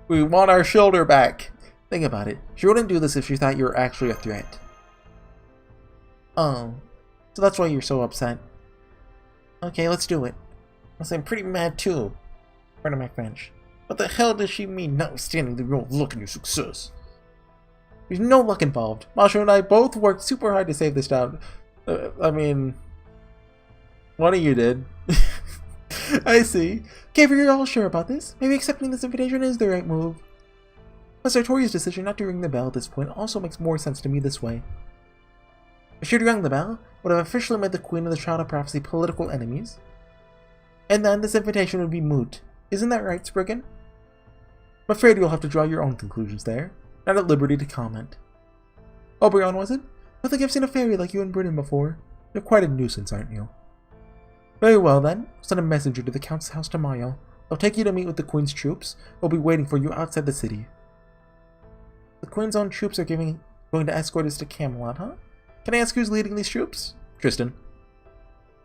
We want our shoulder back. Think about it. She wouldn't do this if she thought you were actually a threat. Oh. So that's why you're so upset. Okay, let's do it. I'm pretty mad too. Pardon my French. What the hell does she mean, notwithstanding the real luck in your success? There's no luck involved. Mashu and I both worked super hard to save this town. I mean... one of you did. I see. Okay, if you're all sure about this, maybe accepting this invitation is the right move. Plus, Artoria's decision not to ring the bell at this point also makes more sense to me this way. If she'd rung the bell, would have officially made the Queen and the Child of Prophecy political enemies. And then this invitation would be moot. Isn't that right, Spriggan? I'm afraid you'll have to draw your own conclusions there. Not at liberty to comment. Oberon, was it? I think I've seen a fairy like you in Britain before. You're quite a nuisance, aren't you? Very well then. I'll send a messenger to the Count's house tomorrow. They'll take you to meet with the Queen's troops. They'll be waiting for you outside the city. The Queen's own troops are going to escort us to Camelot, huh? Can I ask who's leading these troops? Tristan.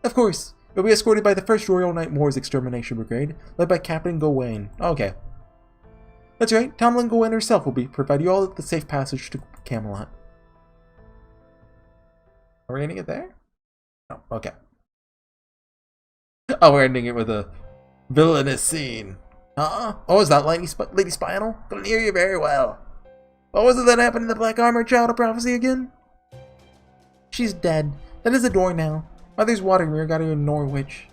Of course. You'll be escorted by the 1st Royal Knight Moors Extermination Brigade, led by Captain Gawain. Okay. That's right. Tamlin Gawain herself will provide you all the safe passage to Camelot. Are we ending it there? Oh, okay. Oh, we're ending it with a villainous scene. Huh? Oh, is that Lady Spinal? Couldn't hear you very well. What was it that happened in the Black Armor Child of Prophecy again? She's dead. That is the door now. Mother's water mirror got her in Norwich.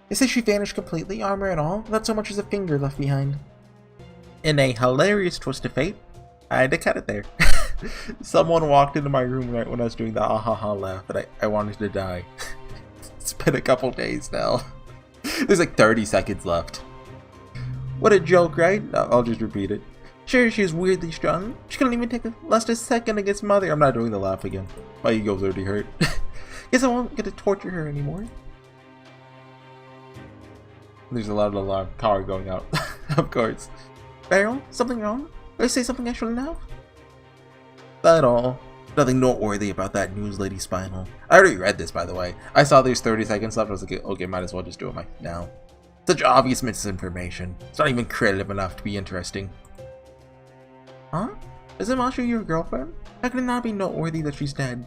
They say she vanished completely, armor and all, without so much as a finger left behind. In a hilarious twist of fate, I had to cut it there. Someone walked into my room right when I was doing the ah-ha-ha laugh, and I wanted to die. It's been a couple days now. There's like 30 seconds left. What a joke, right? I'll just repeat it. Sure, she's weirdly strong. She couldn't even take last a second against Mother. I'm not doing the laugh again. My ego's already hurt. Guess I won't get to torture her anymore. There's a loud alarm. Car going out. Of course. Beryl, something wrong? Did I say something I shouldn't have? Not at all. Nothing noteworthy about that news, Lady Spinal. I already read this, by the way. I saw there's 30 seconds left. I was like, okay, might as well just do it now. Such obvious misinformation. It's not even creative enough to be interesting. Huh? Isn't Mashu your girlfriend? How can it not be noteworthy that she's dead?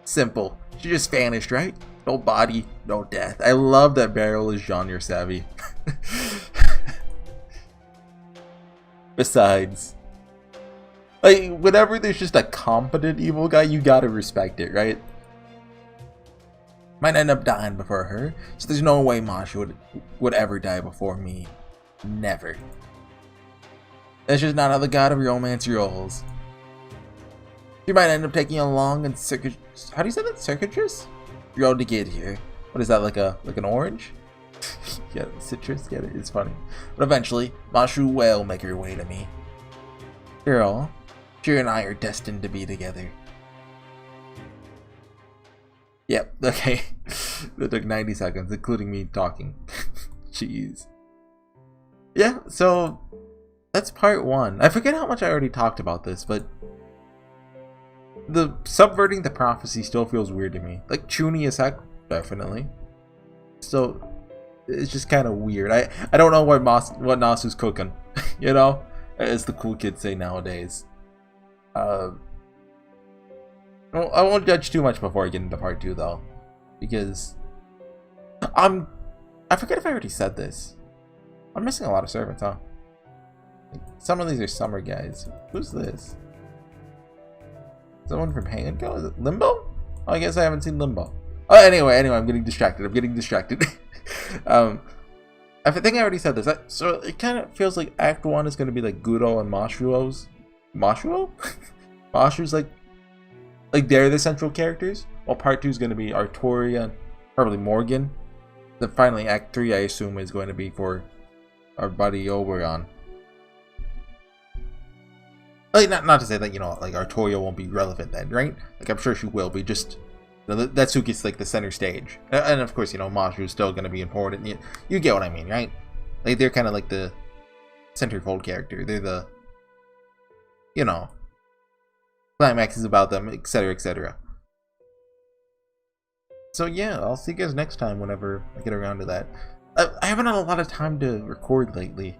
Simple. She just vanished, right? No body, no death. I love that Beryl is genre savvy. Besides, like, whenever there's just a competent evil guy, you gotta respect it, right? Might end up dying before her, so there's no way Mashu would ever die before me. Never. That's just not how the god of romance rolls. You might end up taking a long and how do you say that? Circuitous road to get here. What is that, like an orange? Yeah, citrus, get it? It's funny. But eventually, Mashu will make her way to me. Girl, she and I are destined to be together. Yep, okay. That took 90 seconds, including me talking. Jeez. Yeah, so that's part 1. I forget how much I already talked about this, but the subverting the prophecy still feels weird to me. Like, chuny as heck, definitely. So it's just kind of weird. I don't know what Nasu's cooking, you know, as the cool kids say nowadays. Well, I won't judge too much before I get into part 2 though, because I forget if I already said this. I'm missing a lot of servants, huh? Like, some of these are summer guys. Who's this? Someone from Hango? Is it Limbo? Oh, I guess I haven't seen Limbo. Oh, anyway, I'm getting distracted. I think I already said this. So it kind of feels like Act 1 is going to be like Gudao and Mashu's. Mashu? Mashu's like they're the central characters. While Part 2 is going to be Artoria and probably Morgan. Then finally Act 3, I assume, is going to be for our buddy Oberon. Like, not to say that, you know, like, Artoria won't be relevant then, right? Like, I'm sure she will be, just, you know, that's who gets, like, the center stage. And, of course, you know, Mashu's still gonna be important. You get what I mean, right? Like, they're kind of like the centerfold character. They're the, you know, climax is about them, etc., etc. So yeah, I'll see you guys next time whenever I get around to that. I haven't had a lot of time to record lately,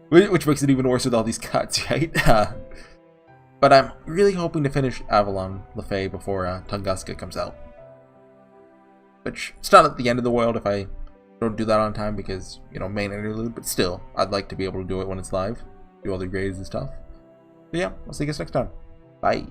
which makes it even worse with all these cuts, right? But I'm really hoping to finish Avalon le Fae before Tunguska comes out. Which, it's not at the end of the world if I don't do that on time because, you know, main interlude, but still, I'd like to be able to do it when it's live, do all the grades and stuff. So yeah, I'll see you guys next time. Bye.